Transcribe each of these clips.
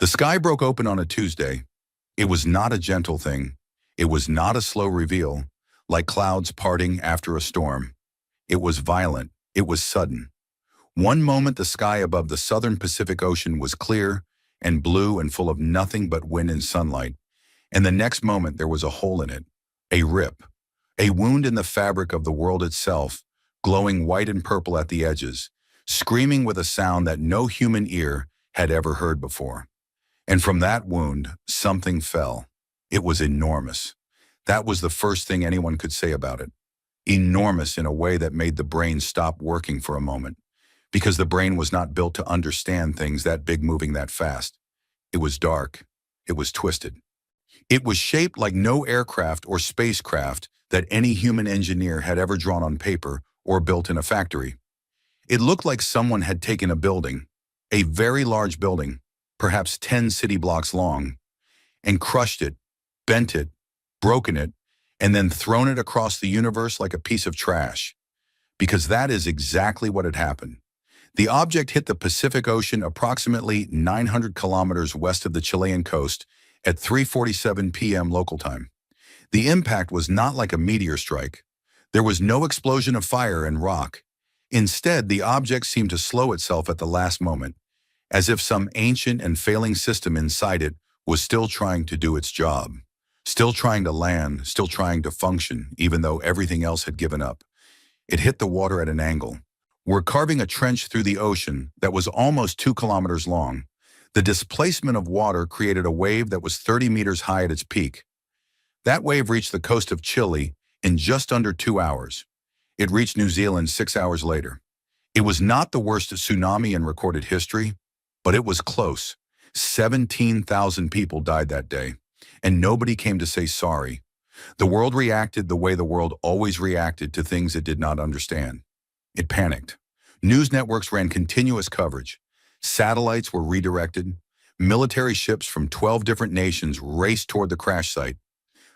The sky broke open on a Tuesday. It was not a gentle thing. It was not a slow reveal, like clouds parting after a storm. It was violent. It was sudden. One moment the sky above the southern Pacific Ocean was clear and blue and full of nothing but wind and sunlight, and the next moment there was a hole in it, a rip, a wound in the fabric of the world itself, glowing white and purple at the edges, screaming with a sound that no human ear had ever heard before. And from that wound, something fell. It was enormous. That was the first thing anyone could say about it. Enormous in a way that made the brain stop working for a moment, because the brain was not built to understand things that big moving that fast. It was dark. It was twisted. It was shaped like no aircraft or spacecraft that any human engineer had ever drawn on paper or built in a factory. It looked like someone had taken a building, a very large building, perhaps 10 city blocks long, and crushed it, bent it, broken it, and then thrown it across the universe like a piece of trash. Because that is exactly what had happened. The object hit the Pacific Ocean approximately 900 kilometers west of the Chilean coast at 3:47 p.m. local time. The impact was not like a meteor strike. There was no explosion of fire and rock. Instead, the object seemed to slow itself at the last moment, as if some ancient and failing system inside it was still trying to do its job, still trying to land, still trying to function, even though everything else had given up. It hit the water at an angle. We're carving a trench through the ocean that was almost 2 kilometers long. The displacement of water created a wave that was 30 meters high at its peak. That wave reached the coast of Chile in just under 2 hours. It reached New Zealand 6 hours later. It was not the worst tsunami in recorded history, but it was close. 17,000 people died that day, and nobody came to say sorry. The world reacted the way the world always reacted to things it did not understand. It panicked. News networks ran continuous coverage. Satellites were redirected. Military ships from 12 different nations raced toward the crash site.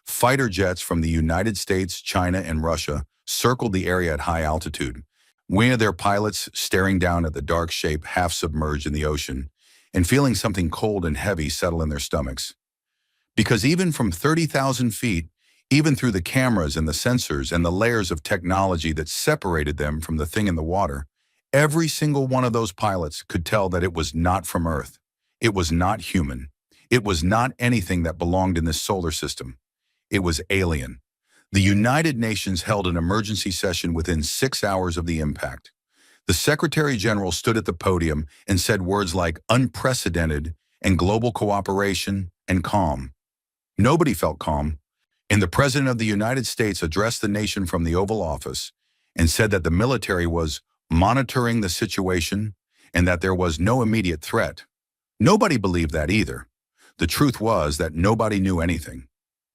Fighter jets from the United States, China, and Russia circled the area at high altitude, with their pilots staring down at the dark shape half submerged in the ocean and feeling something cold and heavy settle in their stomachs. Because even from 30,000 feet, even through the cameras and the sensors and the layers of technology that separated them from the thing in the water, every single one of those pilots could tell that it was not from Earth. It was not human. It was not anything that belonged in this solar system. It was alien. The United Nations held an emergency session within 6 hours of the impact. The Secretary General stood at the podium and said words like unprecedented and global cooperation and calm. Nobody felt calm, and the President of the United States addressed the nation from the Oval Office and said that the military was monitoring the situation and that there was no immediate threat. Nobody believed that either. The truth was that nobody knew anything.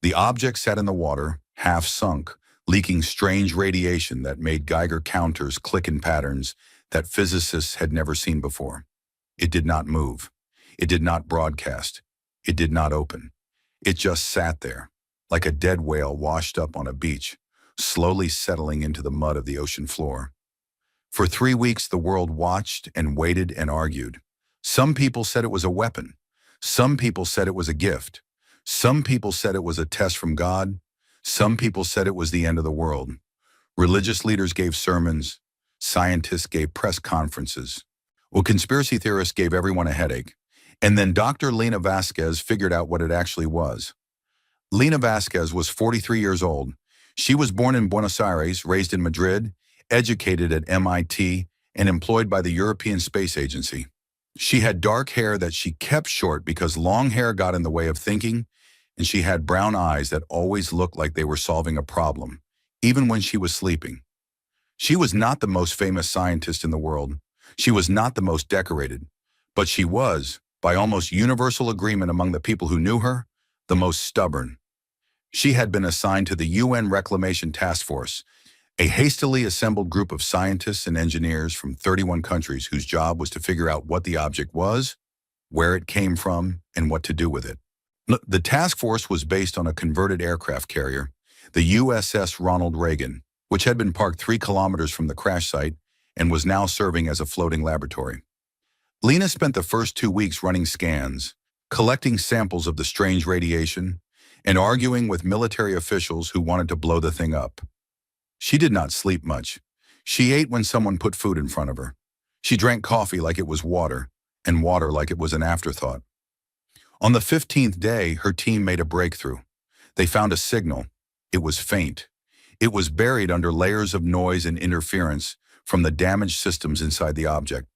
The object sat in the water, half sunk, leaking strange radiation that made Geiger counters click in patterns that physicists had never seen before. It did not move. It did not broadcast. It did not open. It just sat there, like a dead whale washed up on a beach, slowly settling into the mud of the ocean floor. For 3 weeks, the world watched and waited and argued. Some people said it was a weapon. Some people said it was a gift. Some people said it was a test from God. Some people said it was the end of the world. Religious leaders gave sermons. Scientists gave press conferences. Well, conspiracy theorists gave everyone a headache. And then Dr. Lena Vasquez figured out what it actually was. Lena Vasquez was 43 years old. She was born in Buenos Aires, raised in Madrid, educated at MIT, and employed by the European Space Agency. She had dark hair that she kept short because long hair got in the way of thinking, and she had brown eyes that always looked like they were solving a problem, even when she was sleeping. She was not the most famous scientist in the world. She was not the most decorated, but she was, by almost universal agreement among the people who knew her, the most stubborn. She had been assigned to the UN Reclamation Task Force, a hastily assembled group of scientists and engineers from 31 countries whose job was to figure out what the object was, where it came from, and what to do with it. The task force was based on a converted aircraft carrier, the USS Ronald Reagan, which had been parked 3 kilometers from the crash site and was now serving as a floating laboratory. Lena spent the first 2 weeks running scans, collecting samples of the strange radiation, and arguing with military officials who wanted to blow the thing up. She did not sleep much. She ate when someone put food in front of her. She drank coffee like it was water, and water like it was an afterthought. On the 15th day, her team made a breakthrough. They found a signal. It was faint. It was buried under layers of noise and interference from the damaged systems inside the object.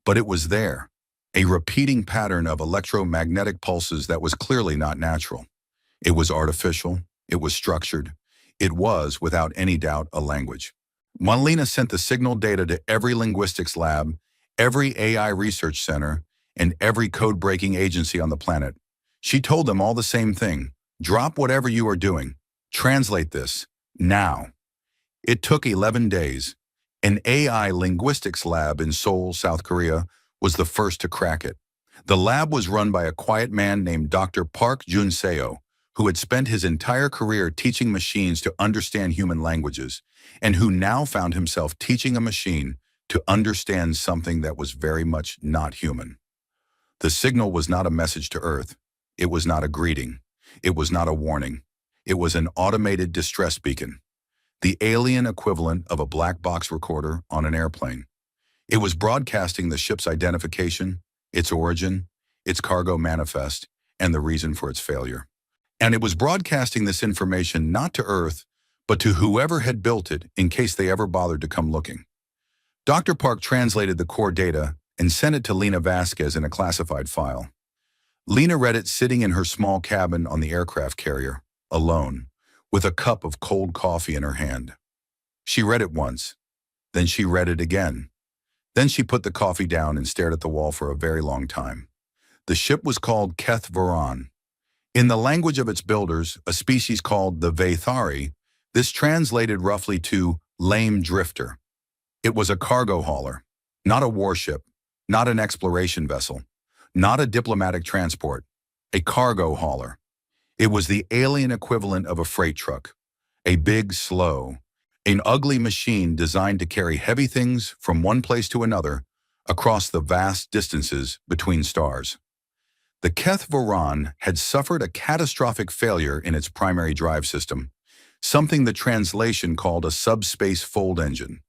But it was there, a repeating pattern of electromagnetic pulses that was clearly not natural. It was artificial. It was structured. It was, without any doubt, a language. Lena sent the signal data to every linguistics lab, every AI research center, and every code-breaking agency on the planet. She told them all the same thing. Drop whatever you are doing. Translate this. Now. It took 11 days. An AI linguistics lab in Seoul, South Korea, was the first to crack it. The lab was run by a quiet man named Dr. Park Jun-seo, who had spent his entire career teaching machines to understand human languages, and who now found himself teaching a machine to understand something that was very much not human. The signal was not a message to Earth. It was not a greeting. It was not a warning. It was an automated distress beacon, the alien equivalent of a black box recorder on an airplane. It was broadcasting the ship's identification, its origin, its cargo manifest, and the reason for its failure. And it was broadcasting this information not to Earth, but to whoever had built it in case they ever bothered to come looking. Dr. Park translated the core data and sent it to Lena Vasquez in a classified file. Lena read it sitting in her small cabin on the aircraft carrier, alone, with a cup of cold coffee in her hand. She read it once, then she read it again. Then she put the coffee down and stared at the wall for a very long time. The ship was called Keth Varan. In the language of its builders, a species called the Vaithari, this translated roughly to lame drifter. It was a cargo hauler, not a warship, not an exploration vessel, not a diplomatic transport, a cargo hauler. It was the alien equivalent of a freight truck, a big, slow, an ugly machine designed to carry heavy things from one place to another across the vast distances between stars. The Keth Varan had suffered a catastrophic failure in its primary drive system, something the translation called a subspace fold engine.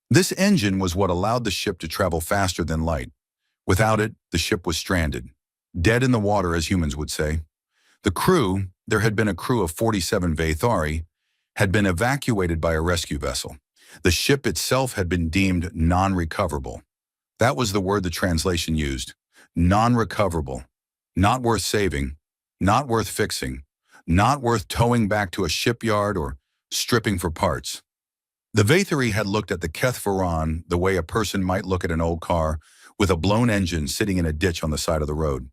This engine was what allowed the ship to travel faster than light. Without it, the ship was stranded, dead in the water, as humans would say. The crew, there had been a crew of 47 Vaithari, had been evacuated by a rescue vessel. The ship itself had been deemed non-recoverable. That was the word the translation used. Non-recoverable. Not worth saving, not worth fixing, not worth towing back to a shipyard or stripping for parts. The Vaithari had looked at the Keth Varan the way a person might look at an old car with a blown engine sitting in a ditch on the side of the road.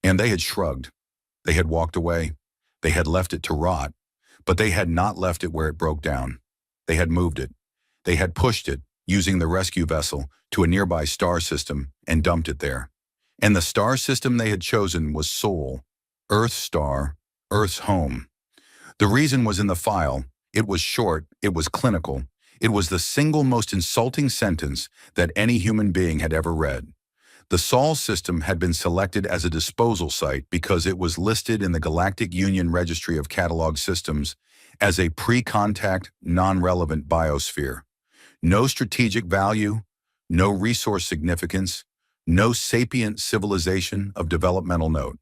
And they had shrugged. They had walked away. They had left it to rot. But they had not left it where it broke down. They had moved it. They had pushed it, using the rescue vessel, to a nearby star system and dumped it there. And the star system they had chosen was Sol, Earth's star, Earth's home. The reason was in the file. It was short. It was clinical. It was the single most insulting sentence that any human being had ever read. The Sol system had been selected as a disposal site because it was listed in the Galactic Union Registry of Catalog Systems as a pre-contact, non-relevant biosphere. No strategic value, no resource significance, no sapient civilization of developmental note.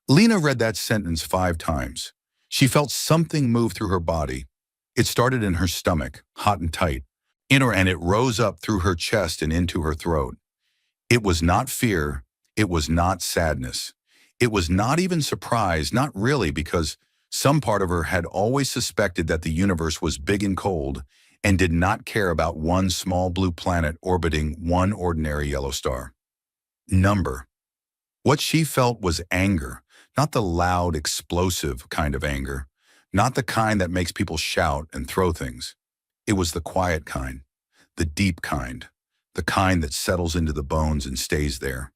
Lena read that sentence 5 times. She felt something move through her body. It started in her stomach, hot and tight, and it rose up through her chest and into her throat. It was not fear. It was not sadness. It was not even surprise, not really, because some part of her had always suspected that the universe was big and cold and did not care about one small blue planet orbiting one ordinary yellow star. Number. What she felt was anger, not the loud, explosive kind of anger, not the kind that makes people shout and throw things. It was the quiet kind, the deep kind, the kind that settles into the bones and stays there,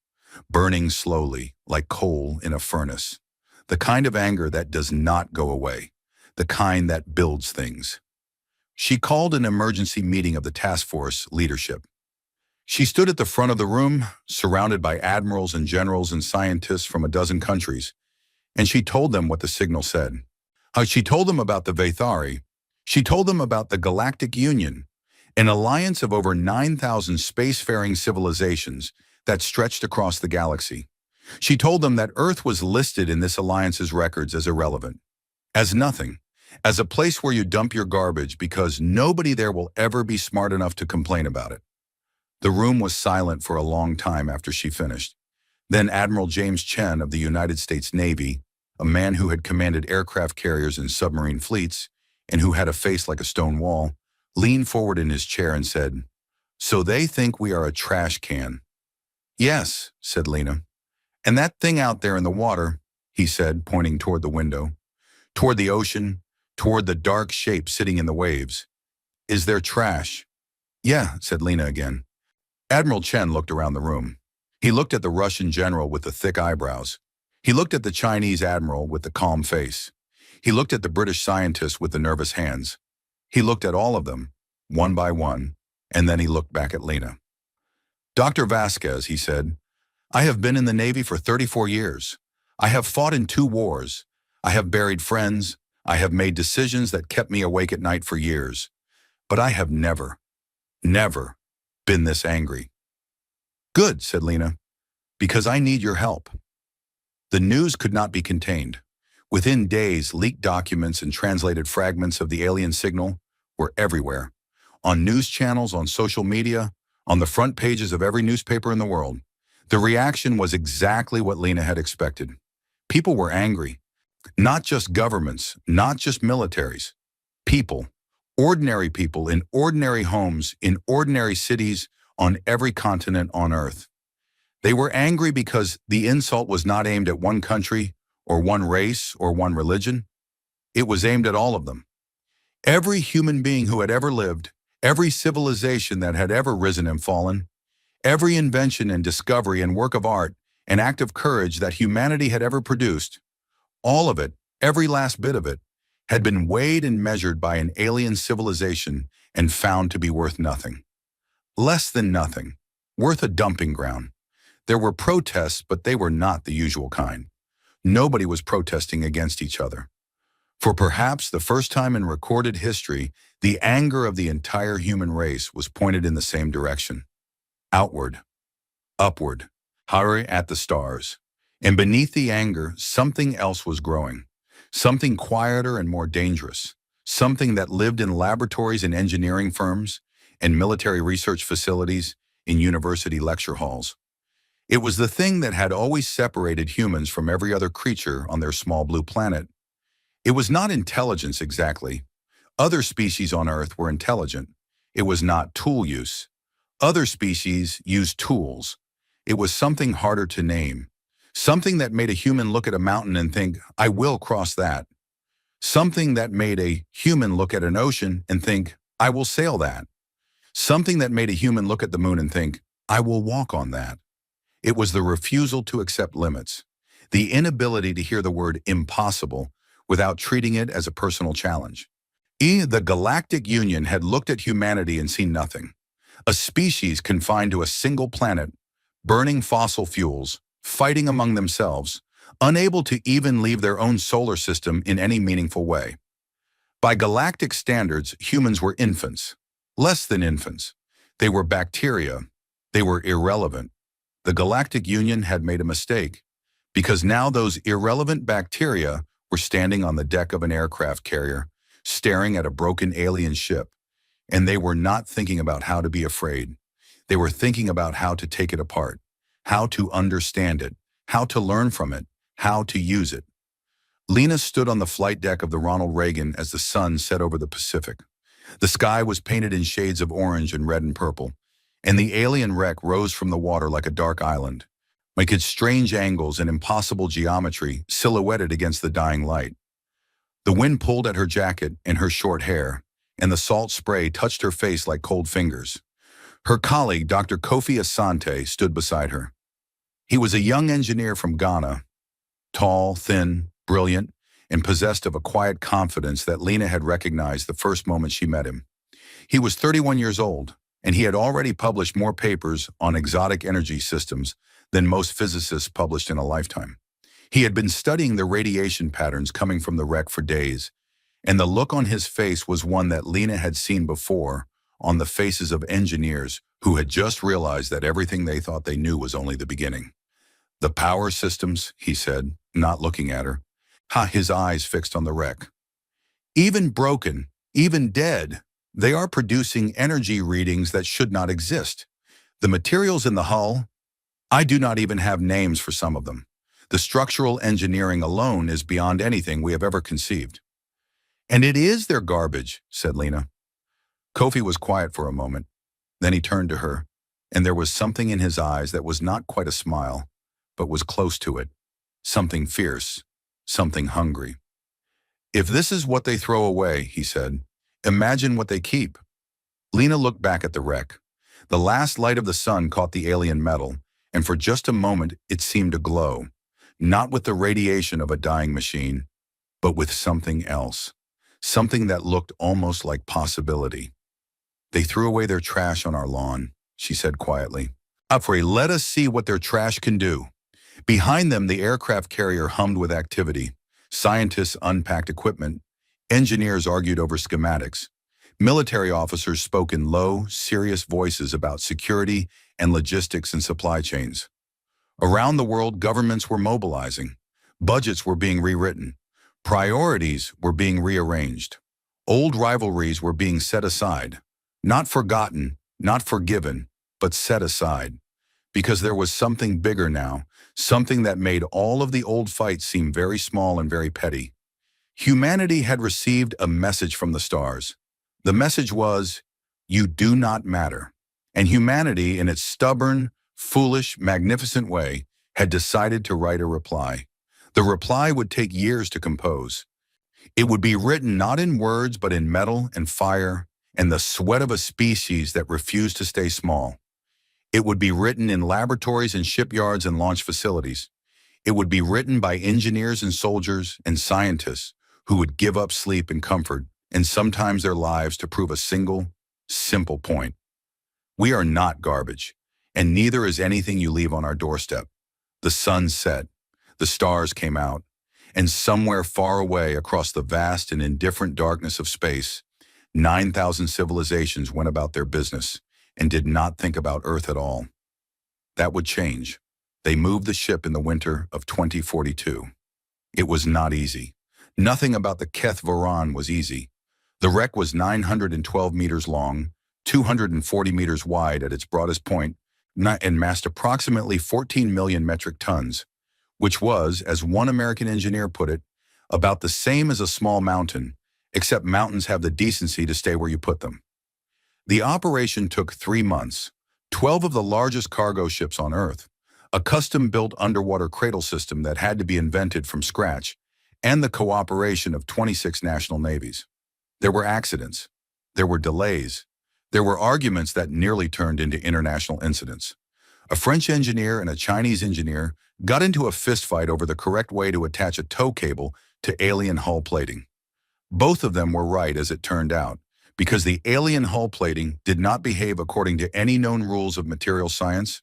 burning slowly like coal in a furnace, the kind of anger that does not go away, the kind that builds things. She called an emergency meeting of the task force leadership. She stood at the front of the room, surrounded by admirals and generals and scientists from a dozen countries, and she told them what the signal said. She told them about the Vathari. She told them about the Galactic Union, an alliance of over 9,000 spacefaring civilizations that stretched across the galaxy. She told them that Earth was listed in this alliance's records as irrelevant, as nothing, as a place where you dump your garbage because nobody there will ever be smart enough to complain about it. The room was silent for a long time after she finished. Then Admiral James Chen of the United States Navy, a man who had commanded aircraft carriers and submarine fleets, and who had a face like a stone wall, leaned forward in his chair and said, "So they think we are a trash can." "Yes," said Lena. "And that thing out there in the water," he said, pointing toward the window, toward the ocean, toward the dark shape sitting in the waves. "Is there trash?" "Yeah," said Lena again. Admiral Chen looked around the room. He looked at the Russian general with the thick eyebrows. He looked at the Chinese admiral with the calm face. He looked at the British scientist with the nervous hands. He looked at all of them, one by one, and then he looked back at Lena. "Dr. Vasquez," he said, "I have been in the Navy for 34 years. I have fought in 2 wars. I have buried friends. I have made decisions that kept me awake at night for years. But I have never been this angry." "Good," said Lena, "because I need your help." The news could not be contained. Within days, leaked documents and translated fragments of the alien signal were everywhere. On news channels, on social media, on the front pages of every newspaper in the world. The reaction was exactly what Lena had expected. People were angry. Not just governments, not just militaries. People, ordinary people in ordinary homes, in ordinary cities, on every continent on Earth. They were angry because the insult was not aimed at one country, or one race, or one religion. It was aimed at all of them. Every human being who had ever lived, every civilization that had ever risen and fallen, every invention and discovery and work of art and act of courage that humanity had ever produced, all of it, every last bit of it, had been weighed and measured by an alien civilization and found to be worth nothing. Less than nothing, worth a dumping ground. There were protests, but they were not the usual kind. Nobody was protesting against each other. For perhaps the first time in recorded history, the anger of the entire human race was pointed in the same direction. Outward, upward, higher at the stars. And beneath the anger, something else was growing. Something quieter and more dangerous. Something that lived in laboratories and engineering firms, and military research facilities, in university lecture halls. It was the thing that had always separated humans from every other creature on their small blue planet. It was not intelligence exactly. Other species on Earth were intelligent. It was not tool use. Other species used tools. It was something harder to name. Something that made a human look at a mountain and think, "I will cross that." Something that made a human look at an ocean and think, "I will sail that." Something that made a human look at the moon and think, "I will walk on that." It was the refusal to accept limits, the inability to hear the word impossible without treating it as a personal challenge. The Galactic Union had looked at humanity and seen nothing. A species confined to a single planet, burning fossil fuels, fighting among themselves, unable to even leave their own solar system in any meaningful way. By galactic standards, humans were infants, less than infants. They were bacteria. They were irrelevant. The Galactic Union had made a mistake, because now those irrelevant bacteria were standing on the deck of an aircraft carrier, staring at a broken alien ship, and they were not thinking about how to be afraid. They were thinking about how to take it apart, how to understand it, how to learn from it, how to use it. Lena stood on the flight deck of the Ronald Reagan as the sun set over the Pacific. The sky was painted in shades of orange and red and purple, and the alien wreck rose from the water like a dark island, like its strange angles and impossible geometry silhouetted against the dying light. The wind pulled at her jacket and her short hair, and the salt spray touched her face like cold fingers. Her colleague, Dr. Kofi Asante, stood beside her. He was a young engineer from Ghana, tall, thin, brilliant, and possessed of a quiet confidence that Lena had recognized the first moment she met him. He was 31 years old, and he had already published more papers on exotic energy systems than most physicists published in a lifetime. He had been studying the radiation patterns coming from the wreck for days, and the look on his face was one that Lena had seen before on the faces of engineers who had just realized that everything they thought they knew was only the beginning. "The power systems," he said, not looking at her. His eyes fixed on the wreck. "Even broken, even dead, they are producing energy readings that should not exist. The materials in the hull, I do not even have names for some of them. The structural engineering alone is beyond anything we have ever conceived." "And it is their garbage," said Lena. Kofi was quiet for a moment. Then he turned to her, and there was something in his eyes that was not quite a smile, but was close to it. Something fierce, something hungry. "If this is what they throw away," he said, "imagine what they keep." Lena looked back at the wreck. The last light of the sun caught the alien metal, and for just a moment it seemed to glow, not with the radiation of a dying machine, but with something else, something that looked almost like possibility. "They threw away their trash on our lawn," she said quietly. "Afraid, let us see what their trash can do." Behind them, the aircraft carrier hummed with activity. Scientists unpacked equipment. Engineers argued over schematics. Military officers spoke in low, serious voices about security and logistics and supply chains. Around the world, governments were mobilizing. Budgets were being rewritten. Priorities were being rearranged. Old rivalries were being set aside. Not forgotten, not forgiven, but set aside. Because there was something bigger now, something that made all of the old fights seem very small and very petty. Humanity had received a message from the stars. The message was, "You do not matter." And humanity, in its stubborn, foolish, magnificent way, had decided to write a reply. The reply would take years to compose. It would be written not in words but in metal and fire and the sweat of a species that refused to stay small. It would be written in laboratories and shipyards and launch facilities. It would be written by engineers and soldiers and scientists who would give up sleep and comfort and sometimes their lives to prove a single, simple point. We are not garbage, and neither is anything you leave on our doorstep. The sun set, the stars came out, and somewhere far away across the vast and indifferent darkness of space, 9,000 civilizations went about their business and did not think about Earth at all. That would change. They moved the ship in the winter of 2042. It was not easy. Nothing about the Keth Varan was easy. The wreck was 912 meters long, 240 meters wide at its broadest point, and massed approximately 14 million metric tons, which was, as one American engineer put it, about the same as a small mountain, except mountains have the decency to stay where you put them. The operation took 3 months, 12 of the largest cargo ships on Earth, a custom-built underwater cradle system that had to be invented from scratch, and the cooperation of 26 national navies. There were accidents. There were delays. There were arguments that nearly turned into international incidents. A French engineer and a Chinese engineer got into a fistfight over the correct way to attach a tow cable to alien hull plating. Both of them were right, as it turned out, because the alien hull plating did not behave according to any known rules of material science,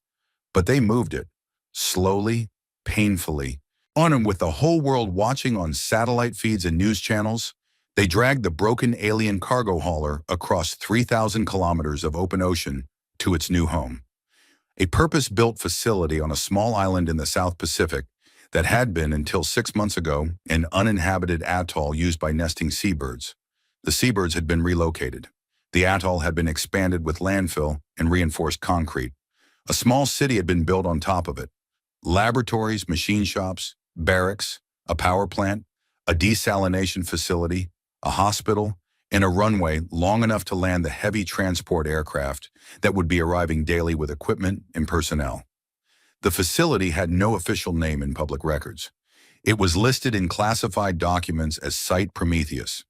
but they moved it, slowly, painfully, on, and with the whole world watching on satellite feeds and news channels, they dragged the broken alien cargo hauler across 3,000 kilometers of open ocean to its new home. A purpose-built facility on a small island in the South Pacific that had been, until 6 months ago, an uninhabited atoll used by nesting seabirds. The seabirds had been relocated. The atoll had been expanded with landfill and reinforced concrete. A small city had been built on top of it. Laboratories, machine shops, barracks, a power plant, a desalination facility, a hospital, and a runway long enough to land the heavy transport aircraft that would be arriving daily with equipment and personnel. The facility had no official name in public records. It was listed in classified documents as Site Prometheus.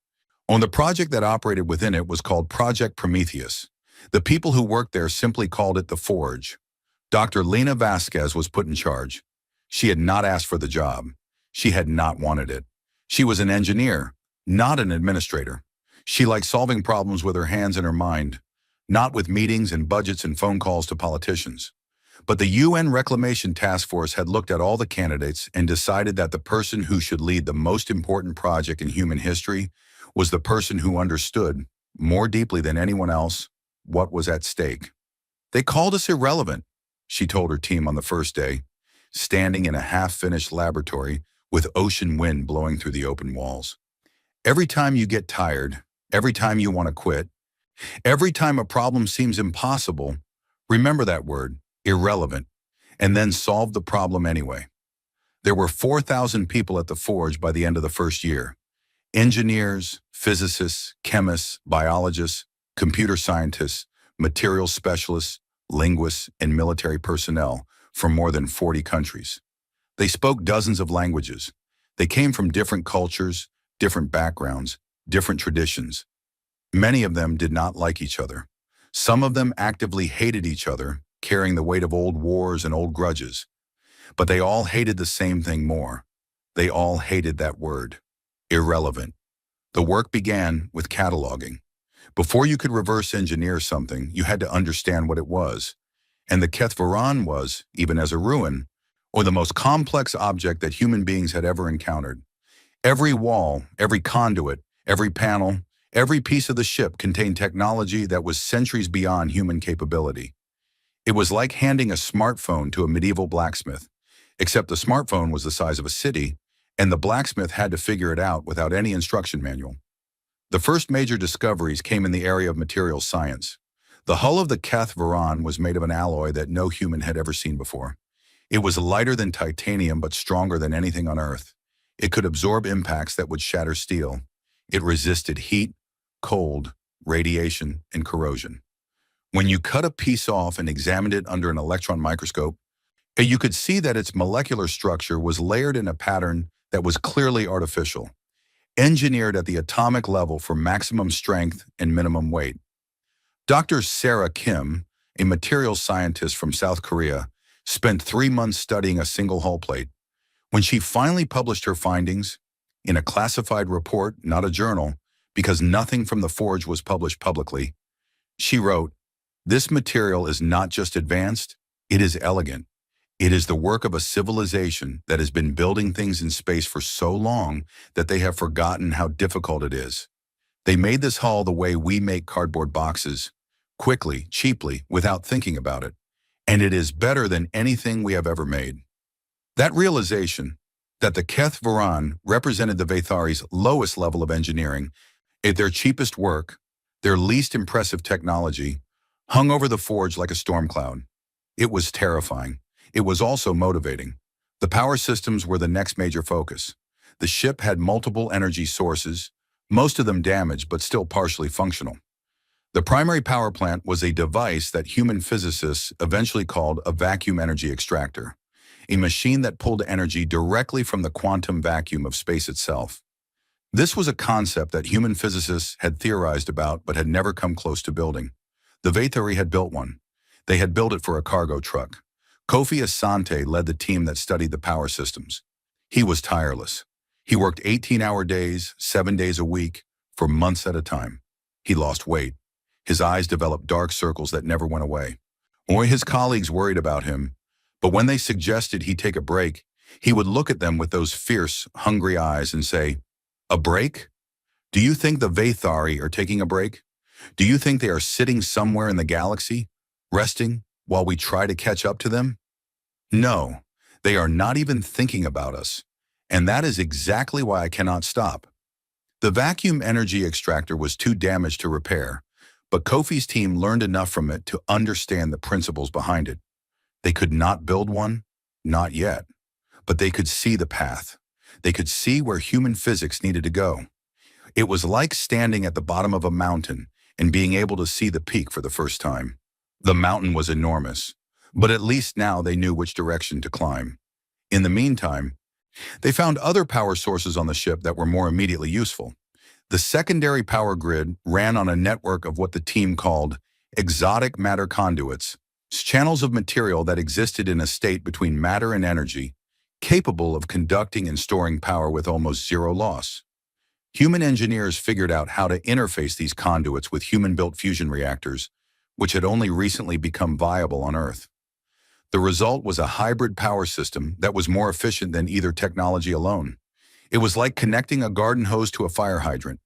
On the project that operated within it was called Project Prometheus. The people who worked there simply called it the Forge. Dr. Lena Vasquez was put in charge. She had not asked for the job. She had not wanted it. She was an engineer, not an administrator. She liked solving problems with her hands and her mind, not with meetings and budgets and phone calls to politicians. But the UN Reclamation Task Force had looked at all the candidates and decided that the person who should lead the most important project in human history was the person who understood, more deeply than anyone else, what was at stake. They called us irrelevant, she told her team on the first day, standing in a half-finished laboratory with ocean wind blowing through the open walls. Every time you get tired, every time you want to quit, every time a problem seems impossible, remember that word, irrelevant, and then solve the problem anyway. There were 4,000 people at the forge by the end of the first year. Engineers, physicists, chemists, biologists, computer scientists, materials specialists, linguists, and military personnel from more than 40 countries. They spoke dozens of languages. They came from different cultures, different backgrounds, different traditions. Many of them did not like each other. Some of them actively hated each other, carrying the weight of old wars and old grudges. But they all hated the same thing more. They all hated that word, irrelevant. The work began with cataloging. Before you could reverse engineer something, you had to understand what it was. And the HFY was, even as a ruin, or the most complex object that human beings had ever encountered. Every wall, every conduit, every panel, every piece of the ship contained technology that was centuries beyond human capability. It was like handing a smartphone to a medieval blacksmith, except the smartphone was the size of a city, and the blacksmith had to figure it out without any instruction manual. The first major discoveries came in the area of materials science. The hull of the HFY was made of an alloy that no human had ever seen before. It was lighter than titanium but stronger than anything on Earth. It could absorb impacts that would shatter steel. It resisted heat, cold, radiation, and corrosion. When you cut a piece off and examined it under an electron microscope, you could see that its molecular structure was layered in a pattern that was clearly artificial, engineered at the atomic level for maximum strength and minimum weight. Dr. Sarah Kim, a materials scientist from South Korea, spent 3 months studying a single hull plate. When she finally published her findings, in a classified report, not a journal, because nothing from the forge was published publicly, she wrote, "This material is not just advanced, it is elegant. It is the work of a civilization that has been building things in space for so long that they have forgotten how difficult it is. They made this hull the way we make cardboard boxes, quickly, cheaply, without thinking about it. And it is better than anything we have ever made." That realization, that the HFY represented the Veythari's lowest level of engineering, their cheapest work, their least impressive technology, hung over the forge like a storm cloud. It was terrifying. It was also motivating. The power systems were the next major focus. The ship had multiple energy sources, most of them damaged but still partially functional. The primary power plant was a device that human physicists eventually called a vacuum energy extractor, a machine that pulled energy directly from the quantum vacuum of space itself. This was a concept that human physicists had theorized about but had never come close to building. The Veythari had built one. They had built it for a cargo truck. Kofi Asante led the team that studied the power systems. He was tireless. He worked 18-hour days, 7 days a week, for months at a time. He lost weight. His eyes developed dark circles that never went away. His colleagues worried about him, but when they suggested he take a break, he would look at them with those fierce, hungry eyes and say, "A break? Do you think the Veythari are taking a break? Do you think they are sitting somewhere in the galaxy, resting while we try to catch up to them? No, they are not even thinking about us, and that is exactly why I cannot stop." The vacuum energy extractor was too damaged to repair, but Kofi's team learned enough from it to understand the principles behind it. They could not build one, not yet, but they could see the path. They could see where human physics needed to go. It was like standing at the bottom of a mountain and being able to see the peak for the first time. The mountain was enormous, but at least now they knew which direction to climb. In the meantime, they found other power sources on the ship that were more immediately useful. The secondary power grid ran on a network of what the team called exotic matter conduits, channels of material that existed in a state between matter and energy, capable of conducting and storing power with almost zero loss. Human engineers figured out how to interface these conduits with human-built fusion reactors, which had only recently become viable on Earth. The result was a hybrid power system that was more efficient than either technology alone. It was like connecting a garden hose to a fire hydrant.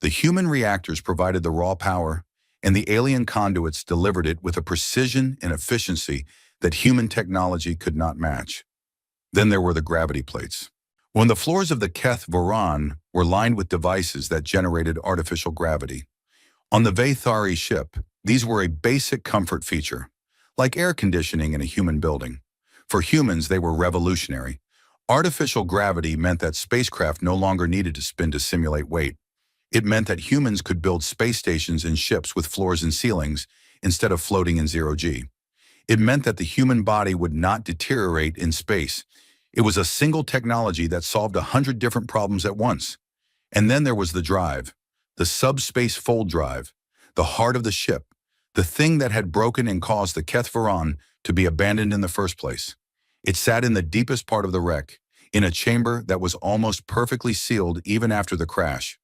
The human reactors provided the raw power, and the alien conduits delivered it with a precision and efficiency that human technology could not match. Then there were the gravity plates. When the floors of the HFY were lined with devices that generated artificial gravity. On the Vathari ship, these were a basic comfort feature, like air conditioning in a human building. For humans, they were revolutionary. Artificial gravity meant that spacecraft no longer needed to spin to simulate weight. It meant that humans could build space stations and ships with floors and ceilings instead of floating in zero-G. It meant that the human body would not deteriorate in space. It was a single technology that solved 100 different problems at once. And then there was the drive, the subspace fold drive, the heart of the ship, the thing that had broken and caused the HFY to be abandoned in the first place. It sat in the deepest part of the wreck, in a chamber that was almost perfectly sealed even after the crash.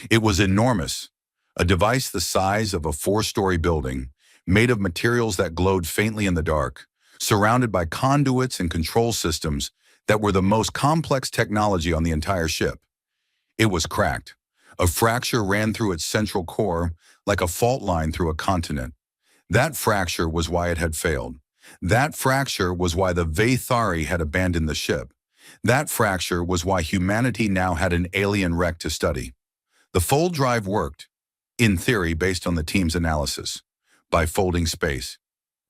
It was enormous, a device the size of a 4-story building, made of materials that glowed faintly in the dark, surrounded by conduits and control systems that were the most complex technology on the entire ship. It was cracked. A fracture ran through its central core, like a fault line through a continent. That fracture was why it had failed. That fracture was why the Vathari had abandoned the ship. That fracture was why humanity now had an alien wreck to study. The fold drive worked, in theory based on the team's analysis, by folding space.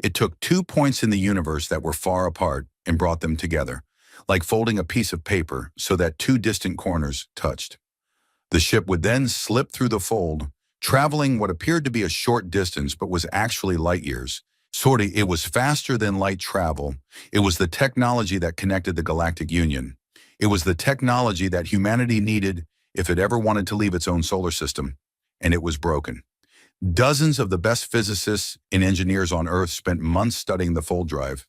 It took 2 points in the universe that were far apart and brought them together, like folding a piece of paper so that 2 distant corners touched. The ship would then slip through the fold, traveling what appeared to be a short distance but was actually light years. It was faster than light travel. It was the technology that connected the Galactic Union. It was the technology that humanity needed if it ever wanted to leave its own solar system, and it was broken. Dozens of the best physicists and engineers on Earth spent months studying the fold drive.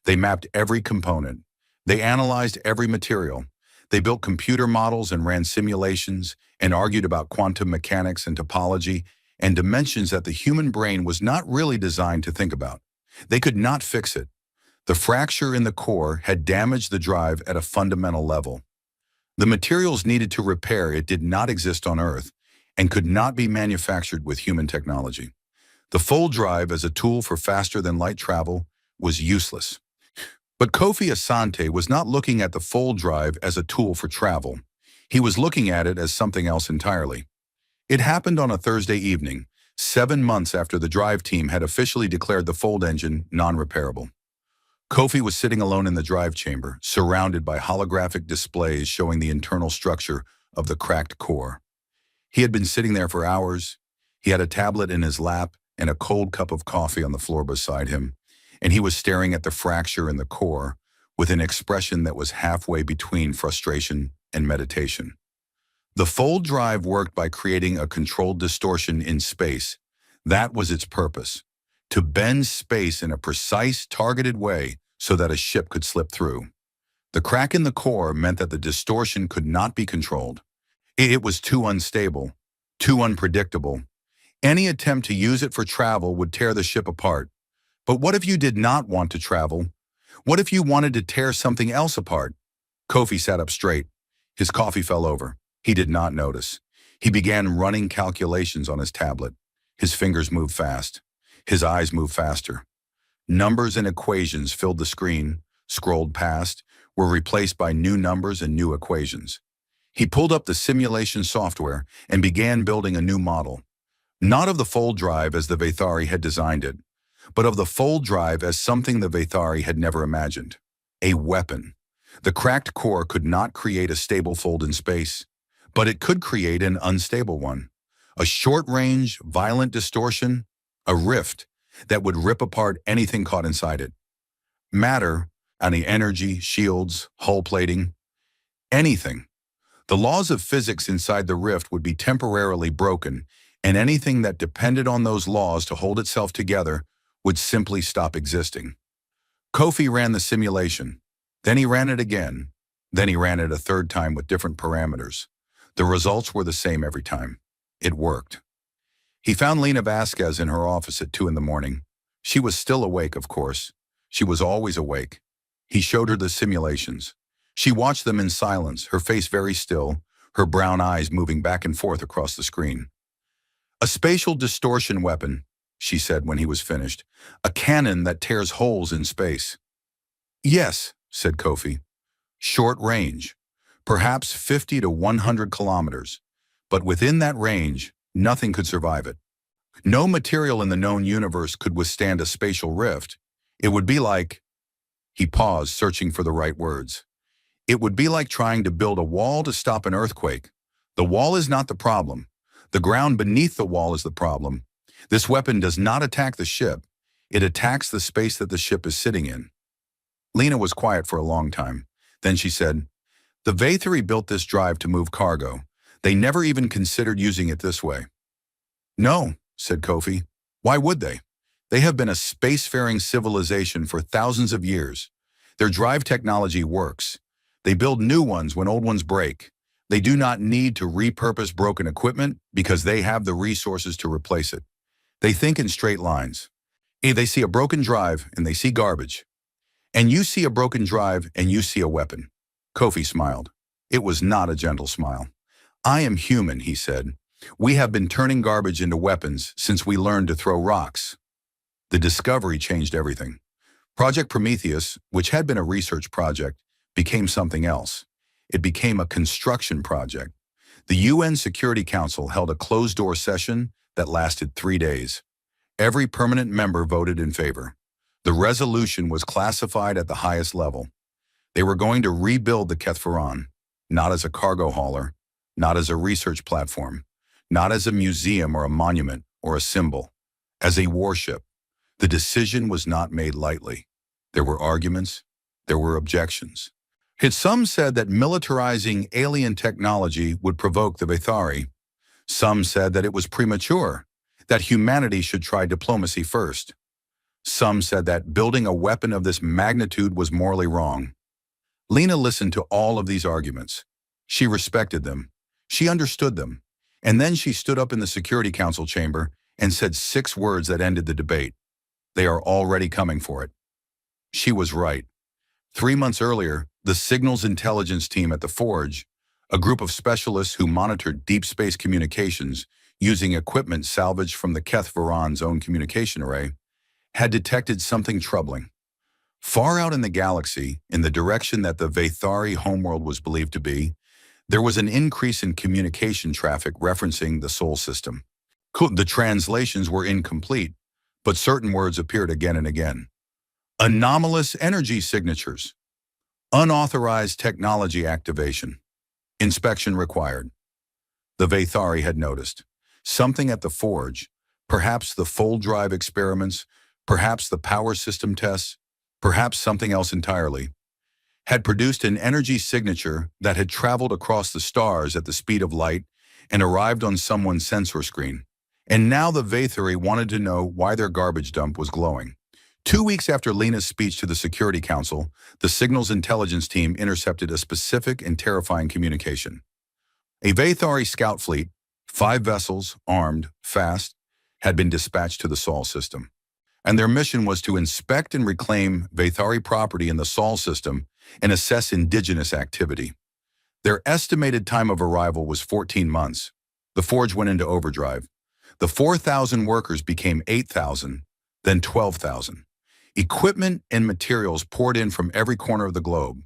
They mapped every component. They analyzed every material. They built computer models and ran simulations and argued about quantum mechanics and topology and dimensions that the human brain was not really designed to think about. They could not fix it. The fracture in the core had damaged the drive at a fundamental level. The materials needed to repair it did not exist on Earth and could not be manufactured with human technology. The fold drive as a tool for faster-than-light travel was useless. But Kofi Asante was not looking at the fold drive as a tool for travel. He was looking at it as something else entirely. It happened on a Thursday evening, 7 months after the drive team had officially declared the fold engine non-repairable. Kofi was sitting alone in the drive chamber, surrounded by holographic displays showing the internal structure of the cracked core. He had been sitting there for hours. He had a tablet in his lap and a cold cup of coffee on the floor beside him, and he was staring at the fracture in the core with an expression that was halfway between frustration and meditation. The fold drive worked by creating a controlled distortion in space. That was its purpose, to bend space in a precise, targeted way so that a ship could slip through. The crack in the core meant that the distortion could not be controlled. It was too unstable, too unpredictable. Any attempt to use it for travel would tear the ship apart. But what if you did not want to travel? What if you wanted to tear something else apart? Kofi sat up straight. His coffee fell over. He did not notice. He began running calculations on his tablet. His fingers moved fast. His eyes moved faster. Numbers and equations filled the screen, scrolled past, were replaced by new numbers and new equations. He pulled up the simulation software and began building a new model. Not of the fold drive as the Vathari had designed it, but of the fold drive as something the Vathari had never imagined. A weapon. The cracked core could not create a stable fold in space, but it could create an unstable one. A short-range, violent distortion, a rift that would rip apart anything caught inside it. Matter, any energy, shields, hull plating, anything. The laws of physics inside the rift would be temporarily broken, and anything that depended on those laws to hold itself together would simply stop existing. Kofi ran the simulation. Then he ran it again. Then he ran it a third time with different parameters. The results were the same every time. It worked. He found Lena Vasquez in her office at 2 in the morning. She was still awake, of course. She was always awake. He showed her the simulations. She watched them in silence, her face very still, her brown eyes moving back and forth across the screen. "A spatial distortion weapon," she said when he was finished. "A cannon that tears holes in space." "Yes," said Kofi. "Short range. Perhaps 50 to 100 kilometers. But within that range, nothing could survive it. No material in the known universe could withstand a spatial rift. It would be like—" He paused, searching for the right words. "It would be like trying to build a wall to stop an earthquake. The wall is not the problem. The ground beneath the wall is the problem. This weapon does not attack the ship. It attacks the space that the ship is sitting in." Lena was quiet for a long time. Then she said, "The Vathari built this drive to move cargo. They never even considered using it this way." "No," said Kofi. "Why would they? They have been a spacefaring civilization for thousands of years. Their drive technology works. They build new ones when old ones break. They do not need to repurpose broken equipment because they have the resources to replace it. They think in straight lines. They see a broken drive and they see garbage. And you see a broken drive and you see a weapon." Kofi smiled. It was not a gentle smile. "I am human," he said. "We have been turning garbage into weapons since we learned to throw rocks." The discovery changed everything. Project Prometheus, which had been a research project, became something else. It became a construction project. The UN Security Council held a closed-door session that lasted 3 days. Every permanent member voted in favor. The resolution was classified at the highest level. They were going to rebuild the Kethvaran, not as a cargo hauler, not as a research platform, not as a museum or a monument or a symbol, as a warship. The decision was not made lightly. There were arguments, there were objections. Some said that militarizing alien technology would provoke the Vathari. Some said that it was premature, that humanity should try diplomacy first. Some said that building a weapon of this magnitude was morally wrong. Lena listened to all of these arguments. She respected them. She understood them. And then she stood up in the Security Council chamber and said 6 words that ended the debate. "They are already coming for it." She was right. 3 months earlier, the Signals Intelligence Team at the Forge, a group of specialists who monitored deep space communications using equipment salvaged from the Kethvaran's own communication array, had detected something troubling. Far out in the galaxy, in the direction that the Vathari homeworld was believed to be, there was an increase in communication traffic referencing the Sol system. The translations were incomplete, but certain words appeared again and again. Anomalous energy signatures. Unauthorized technology activation. Inspection required. The Vathari had noticed. Something at the Forge, perhaps the fold drive experiments, perhaps the power system tests, perhaps something else entirely, had produced an energy signature that had traveled across the stars at the speed of light and arrived on someone's sensor screen. And now the Vathari wanted to know why their garbage dump was glowing. 2 weeks after Lena's speech to the Security Council, the Signals Intelligence Team intercepted a specific and terrifying communication. A Vathari scout fleet, 5 vessels, armed, fast, had been dispatched to the Sol system. And their mission was to inspect and reclaim Vathari property in the Sol system and assess indigenous activity. Their estimated time of arrival was 14 months. The Forge went into overdrive. The 4,000 workers became 8,000, then 12,000. Equipment and materials poured in from every corner of the globe.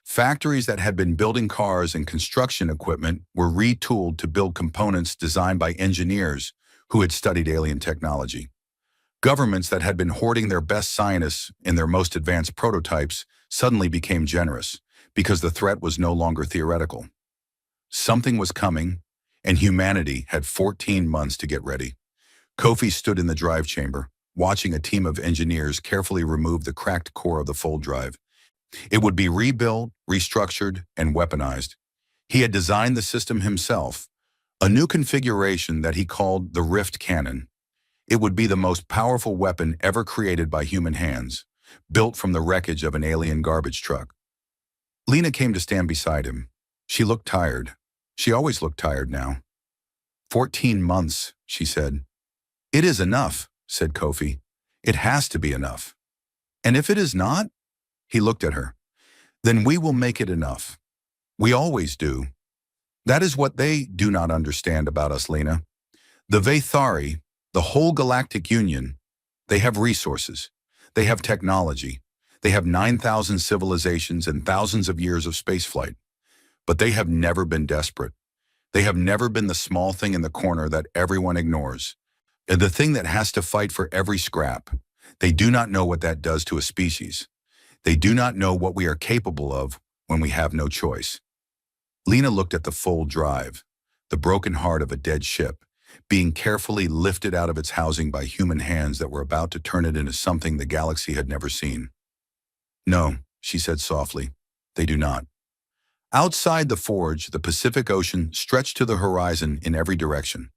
Factories that had been building cars and construction equipment were retooled to build components designed by engineers who had studied alien technology. Governments that had been hoarding their best scientists in their most advanced prototypes suddenly became generous because the threat was no longer theoretical. Something was coming, and humanity had 14 months to get ready. Kofi stood in the drive chamber, watching a team of engineers carefully remove the cracked core of the fold drive. It would be rebuilt, restructured, and weaponized. He had designed the system himself, a new configuration that he called the Rift Cannon. It would be the most powerful weapon ever created by human hands, built from the wreckage of an alien garbage truck. Lena came to stand beside him. She looked tired. She always looked tired now. 14 months, she said. It is enough, said Kofi. It has to be enough. And if it is not, he looked at her, then we will make it enough. We always do. That is what they do not understand about us, Lena. The Vathari, the whole Galactic Union, they have resources. They have technology. They have 9,000 civilizations and thousands of years of spaceflight. But they have never been desperate. They have never been the small thing in the corner that everyone ignores. And the thing that has to fight for every scrap. They do not know what that does to a species. They do not know what we are capable of when we have no choice. Lena looked at the full drive, the broken heart of a dead ship, being carefully lifted out of its housing by human hands that were about to turn it into something the galaxy had never seen. No, she said softly, they do not. Outside the forge, the Pacific Ocean stretched to the horizon in every direction.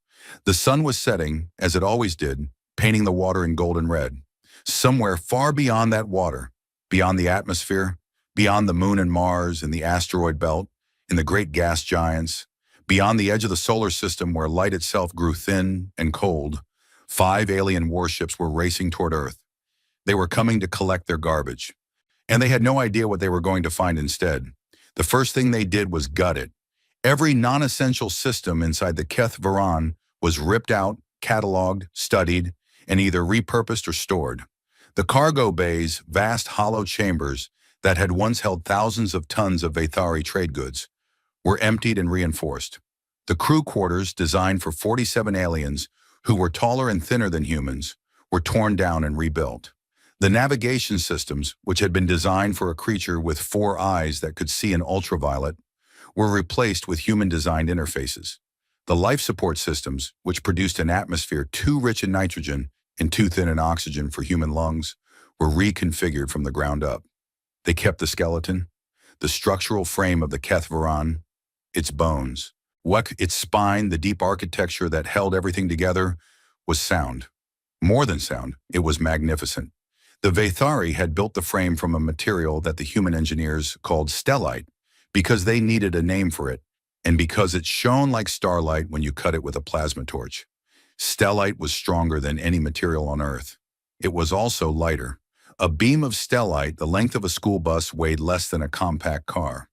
The sun was setting, as it always did, painting the water in golden red. Somewhere far beyond that water, beyond the atmosphere, beyond the moon and Mars and the asteroid belt, in the great gas giants, beyond the edge of the solar system where light itself grew thin and cold, 5 alien warships were racing toward Earth. They were coming to collect their garbage. And they had no idea what they were going to find instead. The first thing they did was gut it. Every non-essential system inside the Keth Varan was ripped out, cataloged, studied, and either repurposed or stored. The cargo bays, vast hollow chambers that had once held thousands of tons of Vathari trade goods, were emptied and reinforced. The crew quarters, designed for 47 aliens who were taller and thinner than humans, were torn down and rebuilt. The navigation systems, which had been designed for a creature with 4 eyes that could see in ultraviolet, were replaced with human-designed interfaces. The life support systems, which produced an atmosphere too rich in nitrogen and too thin in oxygen for human lungs, were reconfigured from the ground up. They kept the skeleton, the structural frame of the Keth Varan, its bones. Its spine, the deep architecture that held everything together, was sound. More than sound, it was magnificent. The Vathari had built the frame from a material that the human engineers called stellite because they needed a name for it, and because it shone like starlight when you cut it with a plasma torch. Stellite was stronger than any material on Earth. It was also lighter. A beam of stellite, the length of a school bus, weighed less than a compact car.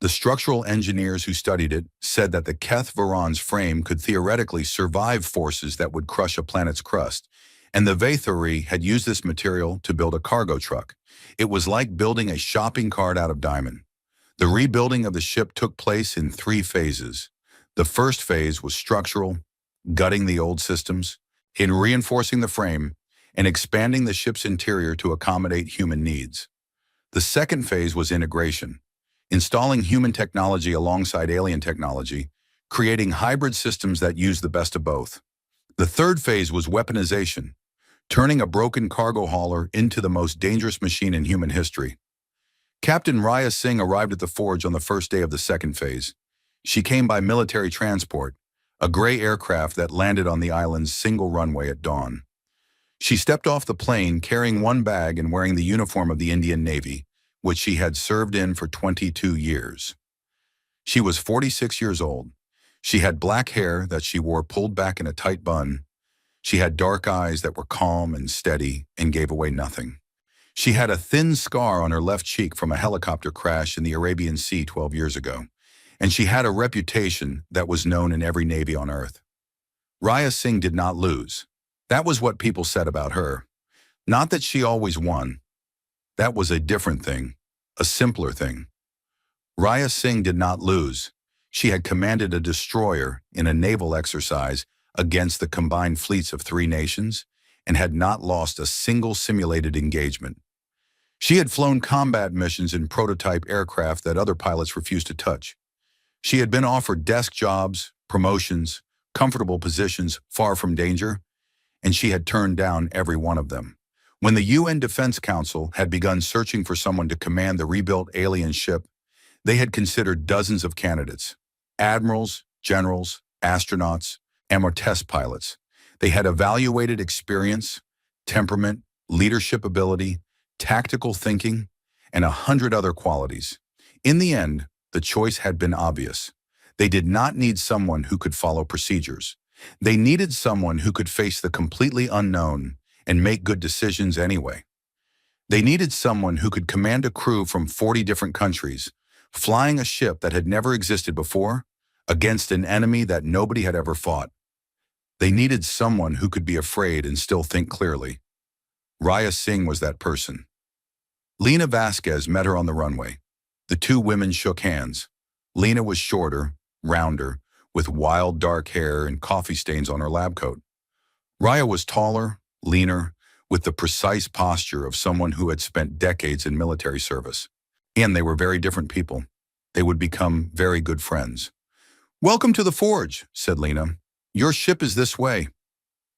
The structural engineers who studied it said that the Keth Varan's frame could theoretically survive forces that would crush a planet's crust, and the Vathari had used this material to build a cargo truck. It was like building a shopping cart out of diamond. The rebuilding of the ship took place in 3 phases. The first phase was structural, gutting the old systems, in reinforcing the frame, and expanding the ship's interior to accommodate human needs. The second phase was integration, installing human technology alongside alien technology, creating hybrid systems that use the best of both. The third phase was weaponization, turning a broken cargo hauler into the most dangerous machine in human history. Captain Raya Singh arrived at the forge on the first day of the second phase. She came by military transport, a gray aircraft that landed on the island's single runway at dawn. She stepped off the plane carrying 1 bag and wearing the uniform of the Indian Navy, which she had served in for 22 years. She was 46 years old. She had black hair that she wore pulled back in a tight bun. She had dark eyes that were calm and steady and gave away nothing. She had a thin scar on her left cheek from a helicopter crash in the Arabian Sea 12 years ago, and she had a reputation that was known in every navy on Earth. Raya Singh did not lose. That was what people said about her. Not that she always won. That was a different thing, a simpler thing. Raya Singh did not lose. She had commanded a destroyer in a naval exercise against the combined fleets of 3 nations and had not lost a single simulated engagement. She had flown combat missions in prototype aircraft that other pilots refused to touch. She had been offered desk jobs, promotions, comfortable positions far from danger, and she had turned down every one of them. When the UN Defense Council had begun searching for someone to command the rebuilt alien ship, they had considered dozens of candidates: admirals, generals, astronauts, and test pilots. They had evaluated experience, temperament, leadership ability, tactical thinking, and 100 other qualities. In the end, the choice had been obvious. They did not need someone who could follow procedures. They needed someone who could face the completely unknown and make good decisions anyway. They needed someone who could command a crew from 40 different countries, flying a ship that had never existed before, against an enemy that nobody had ever fought. They needed someone who could be afraid and still think clearly. Raya Singh was that person. Lena Vasquez met her on the runway. The two women shook hands. Lena was shorter, rounder, with wild dark hair and coffee stains on her lab coat. Raya was taller, leaner, with the precise posture of someone who had spent decades in military service. And they were very different people. They would become very good friends. "Welcome to the Forge," said Lena. "Your ship is this way."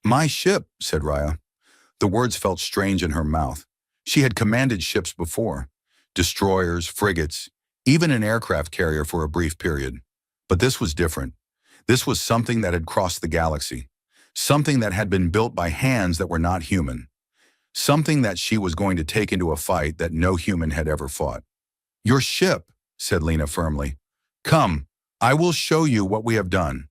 "My ship," said Raya. The words felt strange in her mouth. She had commanded ships before, destroyers, frigates, even an aircraft carrier for a brief period. But this was different. This was something that had crossed the galaxy, something that had been built by hands that were not human, something that she was going to take into a fight that no human had ever fought. "Your ship," said Lena firmly. "Come, I will show you what we have done."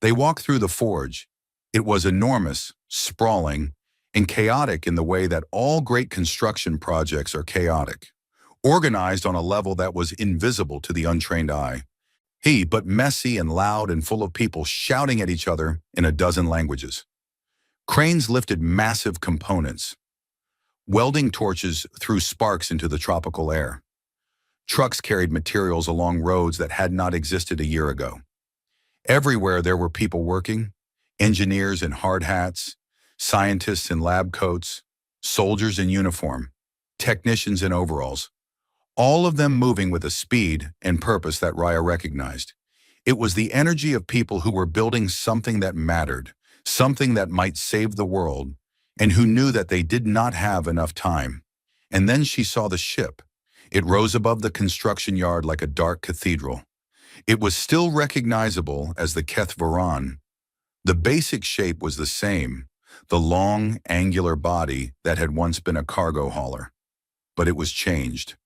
They walked through the forge. It was enormous, sprawling, and chaotic in the way that all great construction projects are chaotic, organized on a level that was invisible to the untrained eye. But messy and loud and full of people shouting at each other in a dozen languages. Cranes lifted massive components. Welding torches threw sparks into the tropical air. Trucks carried materials along roads that had not existed a year ago. Everywhere there were people working, engineers in hard hats, scientists in lab coats, soldiers in uniform, technicians in overalls, all of them moving with a speed and purpose that Raya recognized. It was the energy of people who were building something that mattered, something that might save the world, and who knew that they did not have enough time. And then she saw the ship. It rose above the construction yard like a dark cathedral. It was still recognizable as the Keth Varan. The basic shape was the same, the long, angular body that had once been a cargo hauler. But it was changed,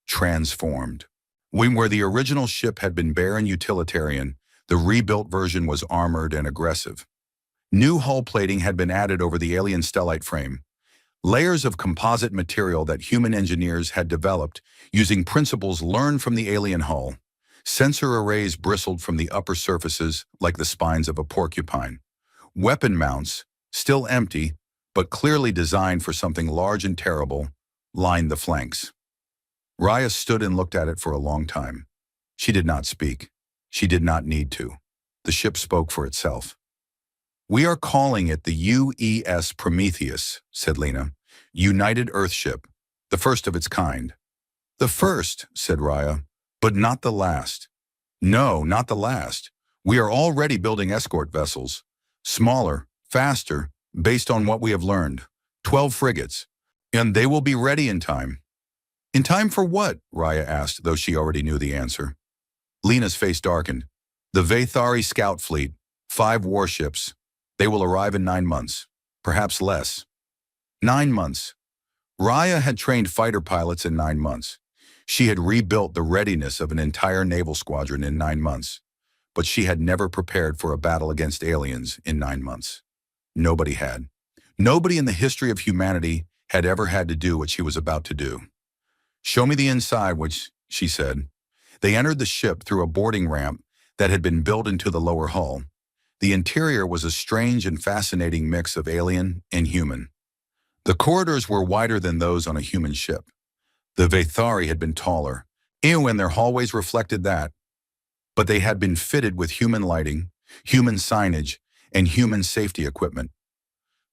transformed. Where the original ship had been bare and utilitarian, the rebuilt version was armored and aggressive. New hull plating had been added over the alien stellite frame, layers of composite material that human engineers had developed using principles learned from the alien hull. Sensor arrays bristled from the upper surfaces like the spines of a porcupine. Weapon mounts, still empty, but clearly designed for something large and terrible, lined the flanks. Raya stood and looked at it for a long time. She did not speak. She did not need to. The ship spoke for itself. "We are calling it the UES Prometheus," said Lena. "United Earthship, the first of its kind." "The first," said Raya, "but not the last." "No, not the last. We are already building escort vessels. Smaller, faster, based on what we have learned. 12 frigates. And they will be ready in time." "In time for what?" Raya asked, though she already knew the answer. Lena's face darkened. "The Vathari scout fleet, 5 warships. They will arrive in 9 months, perhaps less." 9 months. Raya had trained fighter pilots in 9 months. She had rebuilt the readiness of an entire naval squadron in 9 months. But she had never prepared for a battle against aliens in 9 months. Nobody had. Nobody in the history of humanity had ever had to do what she was about to do. "Show me the inside," she said. They entered the ship through a boarding ramp that had been built into the lower hull. The interior was a strange and fascinating mix of alien and human. The corridors were wider than those on a human ship. The Vathari had been taller, and their hallways reflected that. But they had been fitted with human lighting, human signage, and human safety equipment.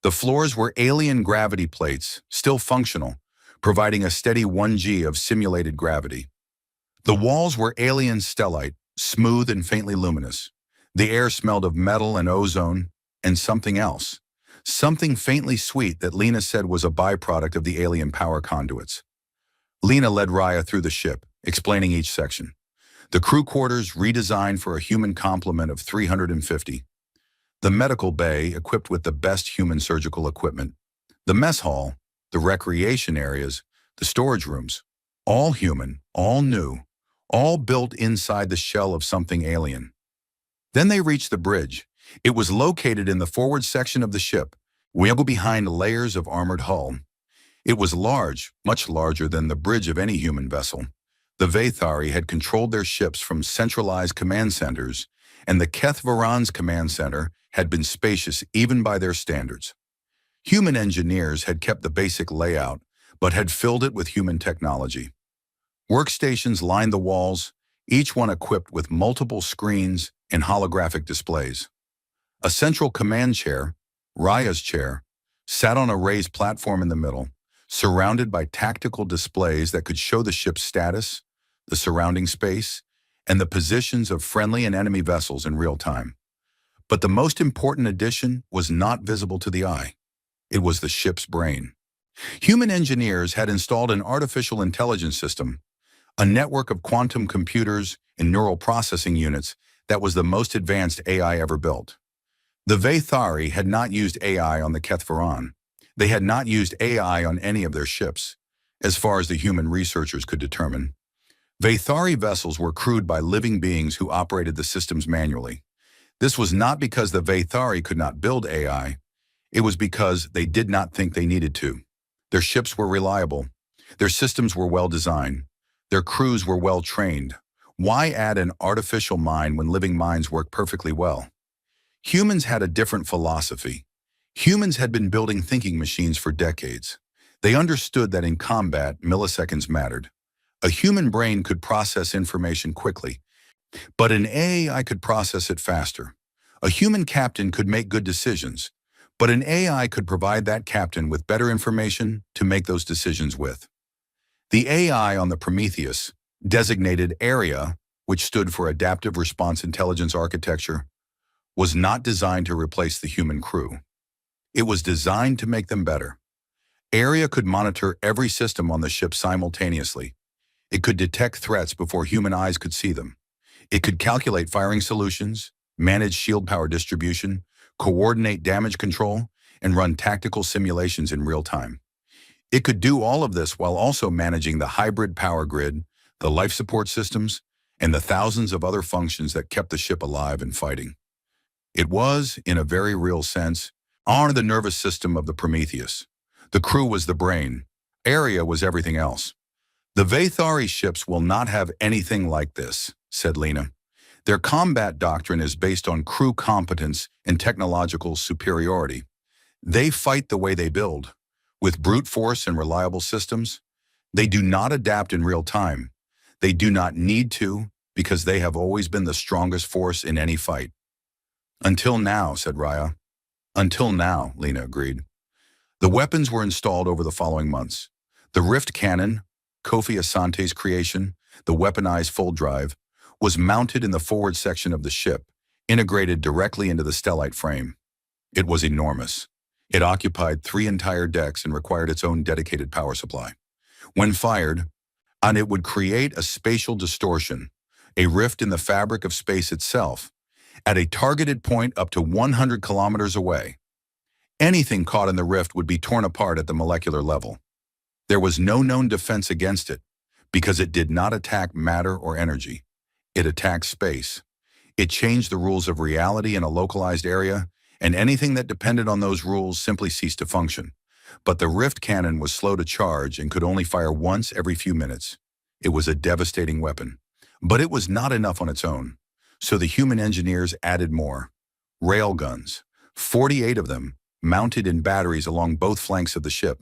The floors were alien gravity plates, still functional, providing a steady 1G of simulated gravity. The walls were alien stellite, smooth and faintly luminous. The air smelled of metal and ozone and something else, something faintly sweet that Lena said was a byproduct of the alien power conduits. Lena led Raya through the ship, explaining each section. The crew quarters redesigned for a human complement of 350. The medical bay equipped with the best human surgical equipment. The mess hall, the recreation areas, the storage rooms, all human, all new, all built inside the shell of something alien. Then they reached the bridge. It was located in the forward section of the ship, well behind layers of armored hull. It was large, much larger than the bridge of any human vessel. The Vathari had controlled their ships from centralized command centers, and the Kethvaran's command center had been spacious even by their standards. Human engineers had kept the basic layout, but had filled it with human technology. Workstations lined the walls, each one equipped with multiple screens and holographic displays. A central command chair, Raya's chair, sat on a raised platform in the middle, surrounded by tactical displays that could show the ship's status, the surrounding space, and the positions of friendly and enemy vessels in real time. But the most important addition was not visible to the eye. It was the ship's brain. Human engineers had installed an artificial intelligence system, a network of quantum computers and neural processing units that was the most advanced AI ever built. The Vathari had not used AI on the Kethvaran. They had not used AI on any of their ships, as far as the human researchers could determine. Vathari vessels were crewed by living beings who operated the systems manually. This was not because the Vathari could not build AI. It was because they did not think they needed to. Their ships were reliable. Their systems were well designed. Their crews were well trained. Why add an artificial mind when living minds work perfectly well? Humans had a different philosophy. Humans had been building thinking machines for decades. They understood that in combat, milliseconds mattered. A human brain could process information quickly, but an AI could process it faster. A human captain could make good decisions, but an AI could provide that captain with better information to make those decisions with. The AI on the Prometheus, designated ARIA, which stood for Adaptive Response Intelligence Architecture, was not designed to replace the human crew. It was designed to make them better. ARIA could monitor every system on the ship simultaneously. It could detect threats before human eyes could see them. It could calculate firing solutions, manage shield power distribution, coordinate damage control, and run tactical simulations in real time. It could do all of this while also managing the hybrid power grid, the life support systems, and the thousands of other functions that kept the ship alive and fighting. It was, in a very real sense, the nervous system of the Prometheus. The crew was the brain. ARIA was everything else. The Vathari ships will not have anything like this, said Lena. Their combat doctrine is based on crew competence and technological superiority. They fight the way they build, with brute force and reliable systems. They do not adapt in real time. They do not need to, because they have always been the strongest force in any fight. Until now, said Raya. Until now, Lena agreed. The weapons were installed over the following months. The Rift cannon, Kofi Asante's creation, the weaponized full drive, was mounted in the forward section of the ship, integrated directly into the stellite frame. It was enormous. It occupied 3 entire decks and required its own dedicated power supply. When fired, it would create a spatial distortion, a rift in the fabric of space itself, at a targeted point up to 100 kilometers away. Anything caught in the rift would be torn apart at the molecular level. There was no known defense against it, because it did not attack matter or energy. It attacked space. It changed the rules of reality in a localized area, and anything that depended on those rules simply ceased to function. But the Rift cannon was slow to charge and could only fire once every few minutes. It was a devastating weapon. But it was not enough on its own. So the human engineers added more. Railguns, 48 of them, mounted in batteries along both flanks of the ship.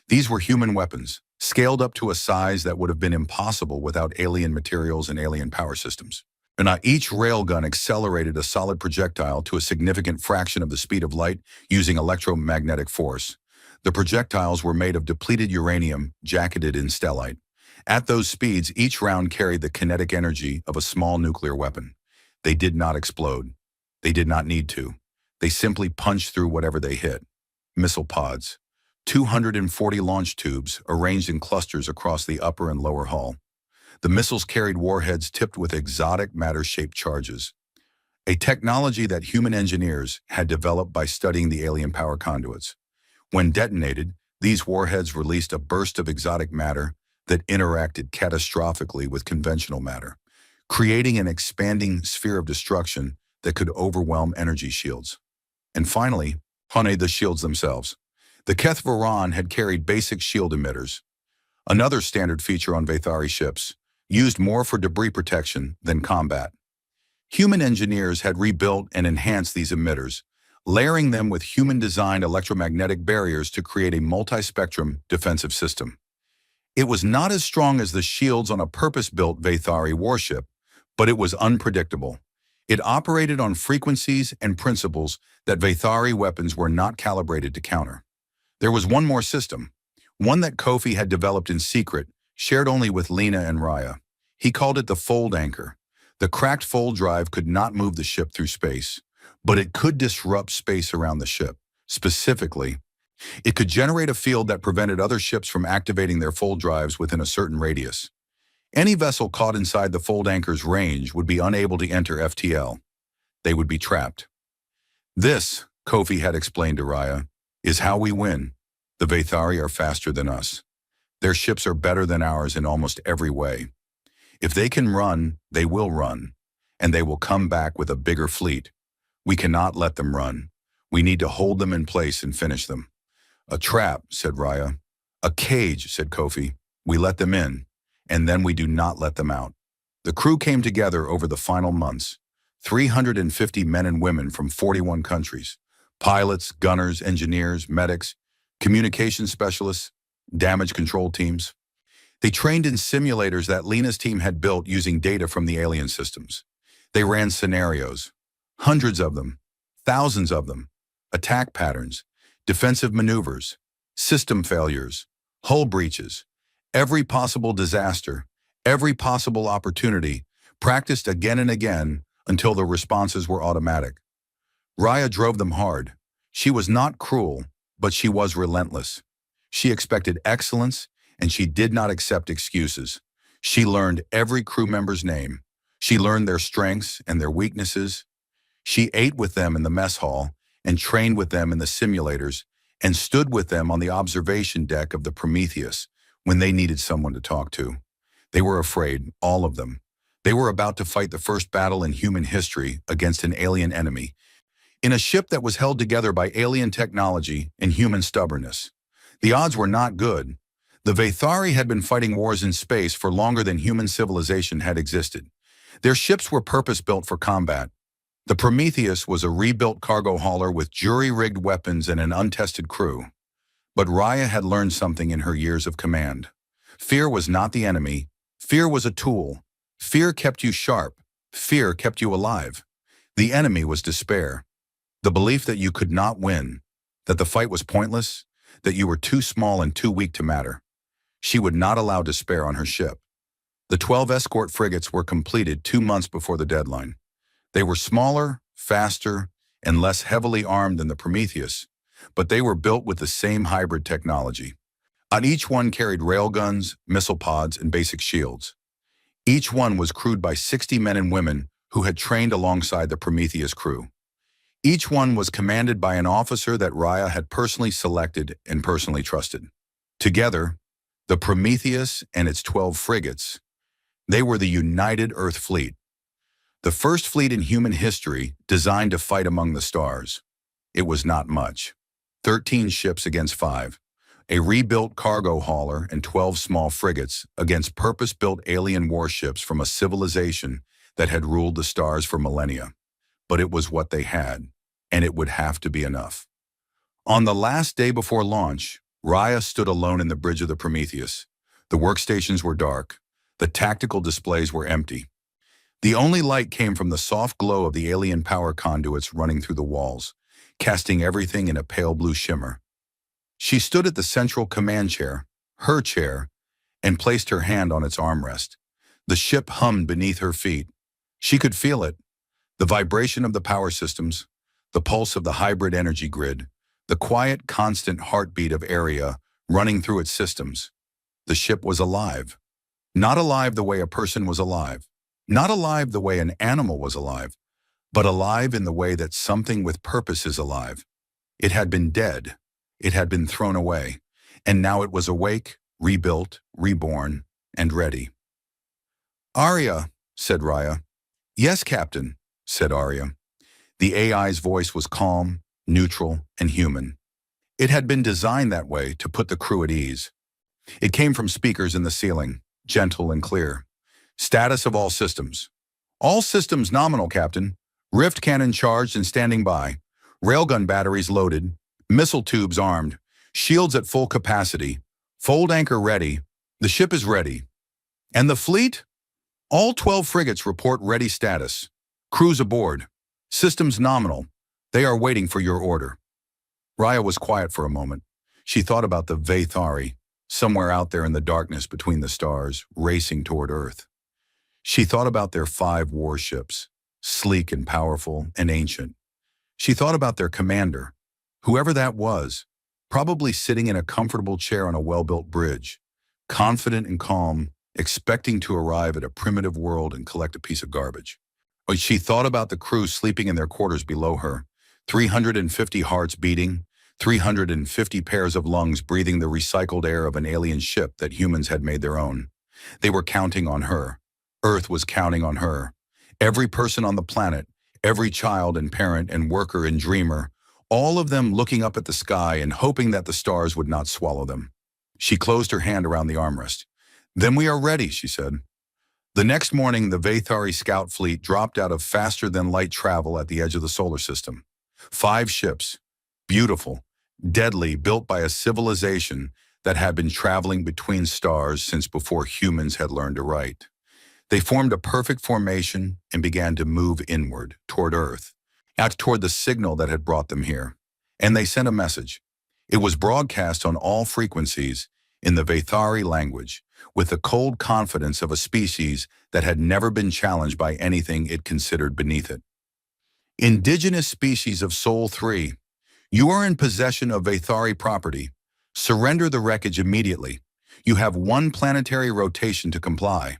These were human weapons, scaled up to a size that would have been impossible without alien materials and alien power systems. And each railgun accelerated a solid projectile to a significant fraction of the speed of light using electromagnetic force. The projectiles were made of depleted uranium, jacketed in stellite. At those speeds, each round carried the kinetic energy of a small nuclear weapon. They did not explode. They did not need to. They simply punched through whatever they hit. Missile pods. 240 launch tubes arranged in clusters across the upper and lower hull. The missiles carried warheads tipped with exotic matter-shaped charges, a technology that human engineers had developed by studying the alien power conduits. When detonated, these warheads released a burst of exotic matter that interacted catastrophically with conventional matter, creating an expanding sphere of destruction that could overwhelm energy shields. And finally, the shields themselves. The Keth Varan had carried basic shield emitters, another standard feature on Vathari ships, used more for debris protection than combat. Human engineers had rebuilt and enhanced these emitters, layering them with human-designed electromagnetic barriers to create a multi-spectrum defensive system. It was not as strong as the shields on a purpose-built Vathari warship, but it was unpredictable. It operated on frequencies and principles that Vathari weapons were not calibrated to counter. There was one more system, one that Kofi had developed in secret, shared only with Lena and Raya. He called it the fold anchor. The cracked fold drive could not move the ship through space, but it could disrupt space around the ship. Specifically, it could generate a field that prevented other ships from activating their fold drives within a certain radius. Any vessel caught inside the fold anchor's range would be unable to enter FTL. They would be trapped. This, Kofi had explained to Raya, is how we win. The Vathari are faster than us. Their ships are better than ours in almost every way. If they can run, they will run, and they will come back with a bigger fleet. We cannot let them run. We need to hold them in place and finish them. A trap, said Raya. A cage, said Kofi. We let them in, and then we do not let them out. The crew came together over the final months, 350 men and women from 41 countries, pilots, gunners, engineers, medics, communication specialists, damage control teams. They trained in simulators that Lena's team had built using data from the alien systems. They ran scenarios, hundreds of them, thousands of them, attack patterns, defensive maneuvers, system failures, hull breaches, every possible disaster, every possible opportunity, practiced again and again until the responses were automatic. Raya drove them hard. She was not cruel, but she was relentless. She expected excellence, and she did not accept excuses. She learned every crew member's name. She learned their strengths and their weaknesses. She ate with them in the mess hall and trained with them in the simulators and stood with them on the observation deck of the Prometheus when they needed someone to talk to. They were afraid, all of them. They were about to fight the first battle in human history against an alien enemy, in a ship that was held together by alien technology and human stubbornness. The odds were not good. The Vathari had been fighting wars in space for longer than human civilization had existed. Their ships were purpose-built for combat. The Prometheus was a rebuilt cargo hauler with jury-rigged weapons and an untested crew. But Raya had learned something in her years of command. Fear was not the enemy. Fear was a tool. Fear kept you sharp. Fear kept you alive. The enemy was despair. The belief that you could not win, that the fight was pointless, that you were too small and too weak to matter. She would not allow despair on her ship. The 12 escort frigates were completed 2 months before the deadline. They were smaller, faster, and less heavily armed than the Prometheus, but they were built with the same hybrid technology. On each one carried railguns, missile pods, and basic shields. Each one was crewed by 60 men and women who had trained alongside the Prometheus crew. Each one was commanded by an officer that Raya had personally selected and personally trusted. Together, the Prometheus and its 12 frigates, they were the United Earth Fleet, the first fleet in human history designed to fight among the stars. It was not much. 13 ships against 5, a rebuilt cargo hauler and 12 small frigates against purpose-built alien warships from a civilization that had ruled the stars for millennia. But it was what they had, and it would have to be enough. On the last day before launch, Raya stood alone in the bridge of the Prometheus. The workstations were dark. The tactical displays were empty. The only light came from the soft glow of the alien power conduits running through the walls, casting everything in a pale blue shimmer. She stood at the central command chair, her chair, and placed her hand on its armrest. The ship hummed beneath her feet. She could feel it, the vibration of the power systems, the pulse of the hybrid energy grid, the quiet, constant heartbeat of area running through its systems. The ship was alive. Not alive the way a person was alive. Not alive the way an animal was alive, but alive in the way that something with purpose is alive. It had been dead. It had been thrown away. And now it was awake, rebuilt, reborn, and ready. "Arya," said Raya. "Yes, Captain," said Arya. The AI's voice was calm, neutral, and human. It had been designed that way to put the crew at ease. It came from speakers in the ceiling, gentle and clear. Status of all systems. All systems nominal, Captain. Rift cannon charged and standing by. Railgun batteries loaded. Missile tubes armed. Shields at full capacity. Fold anchor ready. The ship is ready. And the fleet? All 12 frigates report ready status. Crews aboard. Systems nominal. They are waiting for your order. Raya was quiet for a moment. She thought about the Vathari, somewhere out there in the darkness between the stars, racing toward Earth. She thought about their 5 warships, sleek and powerful and ancient. She thought about their commander, whoever that was, probably sitting in a comfortable chair on a well-built bridge, confident and calm, expecting to arrive at a primitive world and collect a piece of garbage. But she thought about the crew sleeping in their quarters below her, 350 hearts beating, 350 pairs of lungs breathing the recycled air of an alien ship that humans had made their own. They were counting on her. Earth was counting on her. Every person on the planet, every child and parent and worker and dreamer, all of them looking up at the sky and hoping that the stars would not swallow them. She closed her hand around the armrest. "Then we are ready," she said. The next morning, the Vathari scout fleet dropped out of faster-than-light travel at the edge of the solar system. 5 ships, beautiful, deadly, built by a civilization that had been traveling between stars since before humans had learned to write. They formed a perfect formation and began to move inward, toward Earth, out toward the signal that had brought them here. And they sent a message. It was broadcast on all frequencies in the Vathari language, with the cold confidence of a species that had never been challenged by anything it considered beneath it. Indigenous species of Sol 3, you are in possession of Vathari property. Surrender the wreckage immediately. You have 1 planetary rotation to comply.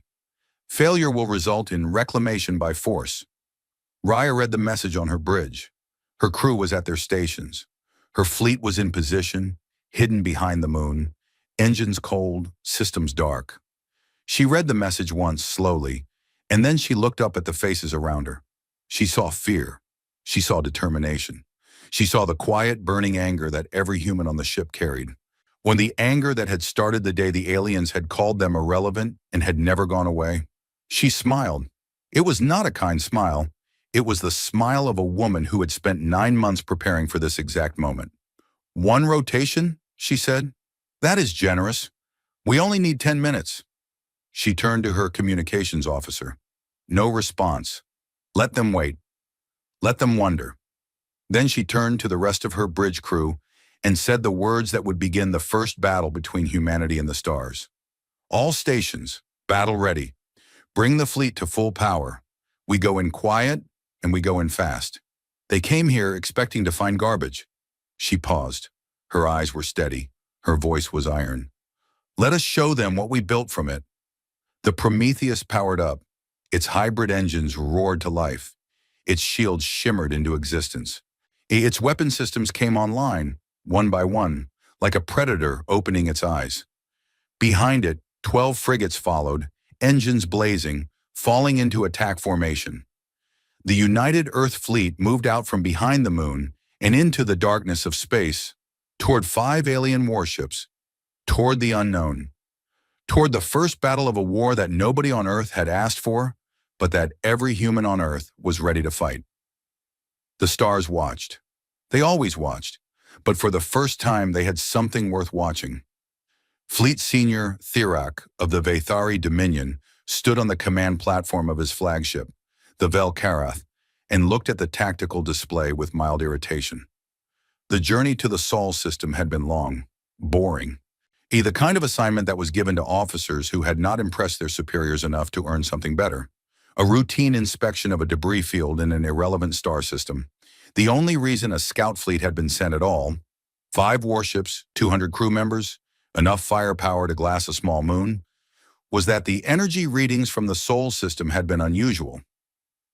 Failure will result in reclamation by force. Raya read the message on her bridge. Her crew was at their stations. Her fleet was in position, hidden behind the moon, engines cold, systems dark. She read the message once, slowly, and then she looked up at the faces around her. She saw fear. She saw determination. She saw the quiet, burning anger that every human on the ship carried. When the anger that had started the day the aliens had called them irrelevant and had never gone away, she smiled. It was not a kind smile. It was the smile of a woman who had spent 9 months preparing for this exact moment. 1 rotation, she said. That is generous. We only need 10 minutes. She turned to her communications officer. No response. Let them wait. Let them wonder. Then she turned to the rest of her bridge crew and said the words that would begin the first battle between humanity and the stars. All stations, battle ready. Bring the fleet to full power. We go in quiet and we go in fast. They came here expecting to find garbage. She paused. Her eyes were steady. Her voice was iron. Let us show them what we built from it. The Prometheus powered up. Its hybrid engines roared to life. Its shields shimmered into existence. Its weapon systems came online, one by one, like a predator opening its eyes. Behind it, 12 frigates followed, engines blazing, falling into attack formation. The United Earth Fleet moved out from behind the moon and into the darkness of space, toward 5 alien warships, toward the unknown, toward the first battle of a war that nobody on Earth had asked for, but that every human on Earth was ready to fight. The stars watched. They always watched, but for the first time they had something worth watching. Fleet Senior Thirak of the Vathari Dominion stood on the command platform of his flagship, the Velkarath, and looked at the tactical display with mild irritation. The journey to the Sol system had been long, boring, the kind of assignment that was given to officers who had not impressed their superiors enough to earn something better. A routine inspection of a debris field in an irrelevant star system. The only reason a scout fleet had been sent at all, 5 warships, 200 crew members, enough firepower to glass a small moon, was that the energy readings from the Sol system had been unusual.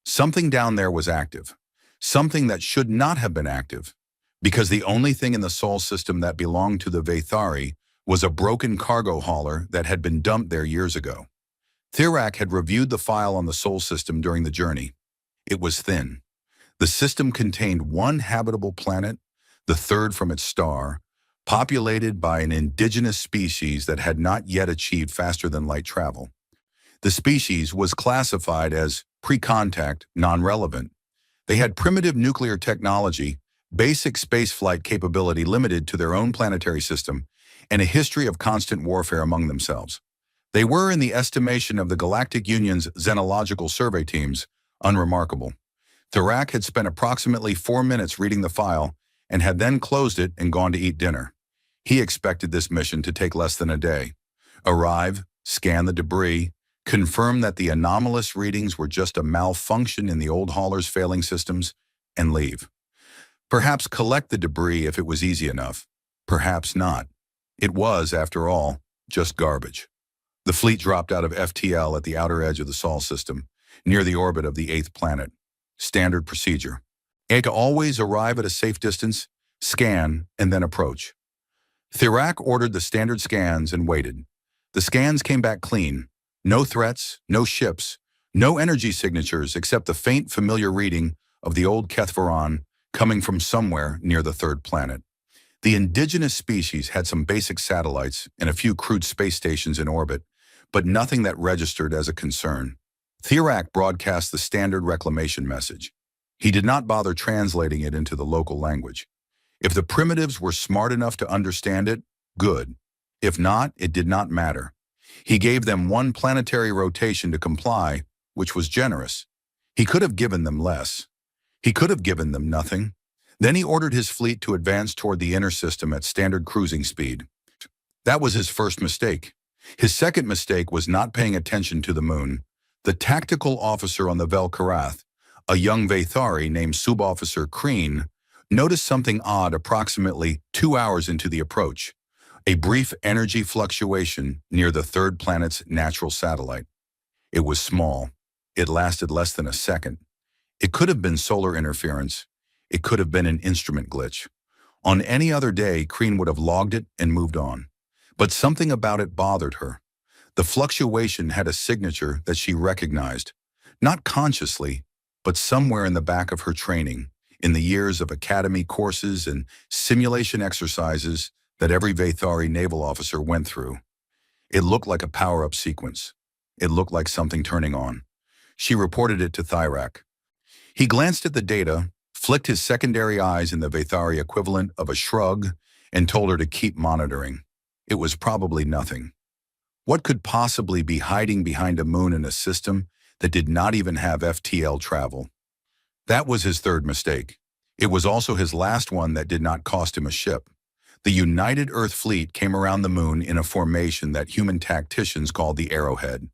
Something down there was active, something that should not have been active, because the only thing in the Sol system that belonged to the Vathari was a broken cargo hauler that had been dumped there years ago. Thirak had reviewed the file on the Sol system during the journey. It was thin. The system contained one habitable planet, the third from its star, populated by an indigenous species that had not yet achieved faster-than-light travel. The species was classified as pre-contact, non-relevant. They had primitive nuclear technology, basic spaceflight capability limited to their own planetary system, and a history of constant warfare among themselves. They were, in the estimation of the Galactic Union's xenological survey teams, unremarkable. Thirak had spent approximately 4 minutes reading the file and had then closed it and gone to eat dinner. He expected this mission to take less than a day. Arrive, scan the debris, confirm that the anomalous readings were just a malfunction in the old hauler's failing systems, and leave. Perhaps collect the debris if it was easy enough. Perhaps not. It was, after all, just garbage. The fleet dropped out of FTL at the outer edge of the Sol system, near the orbit of the 8th planet. Standard procedure. A to always arrive at a safe distance, scan, and then approach. Thirak ordered the standard scans and waited. The scans came back clean. No threats, no ships, no energy signatures except the faint familiar reading of the old Kethvaran coming from somewhere near the 3rd planet. The indigenous species had some basic satellites and a few crude space stations in orbit, but nothing that registered as a concern. Thirak broadcast the standard reclamation message. He did not bother translating it into the local language. If the primitives were smart enough to understand it, good. If not, it did not matter. He gave them one planetary rotation to comply, which was generous. He could have given them less. He could have given them nothing. Then he ordered his fleet to advance toward the inner system at standard cruising speed. That was his first mistake. His second mistake was not paying attention to the moon. The tactical officer on the Velkarath, a young Vathari named Subofficer Kreen, noticed something odd approximately 2 hours into the approach. A brief energy fluctuation near the 3rd planet's natural satellite. It was small. It lasted less than a second. It could have been solar interference. It could have been an instrument glitch. On any other day, Kreen would have logged it and moved on. But something about it bothered her. The fluctuation had a signature that she recognized, not consciously, but somewhere in the back of her training, in the years of academy courses and simulation exercises that every Vathari naval officer went through. It looked like a power-up sequence. It looked like something turning on. She reported it to Thirak. He glanced at the data, flicked his secondary eyes in the Vathari equivalent of a shrug, and told her to keep monitoring. It was probably nothing. What could possibly be hiding behind a moon in a system that did not even have FTL travel? That was his third mistake. It was also his last one that did not cost him a ship. The United Earth Fleet came around the moon in a formation that human tacticians called the Arrowhead.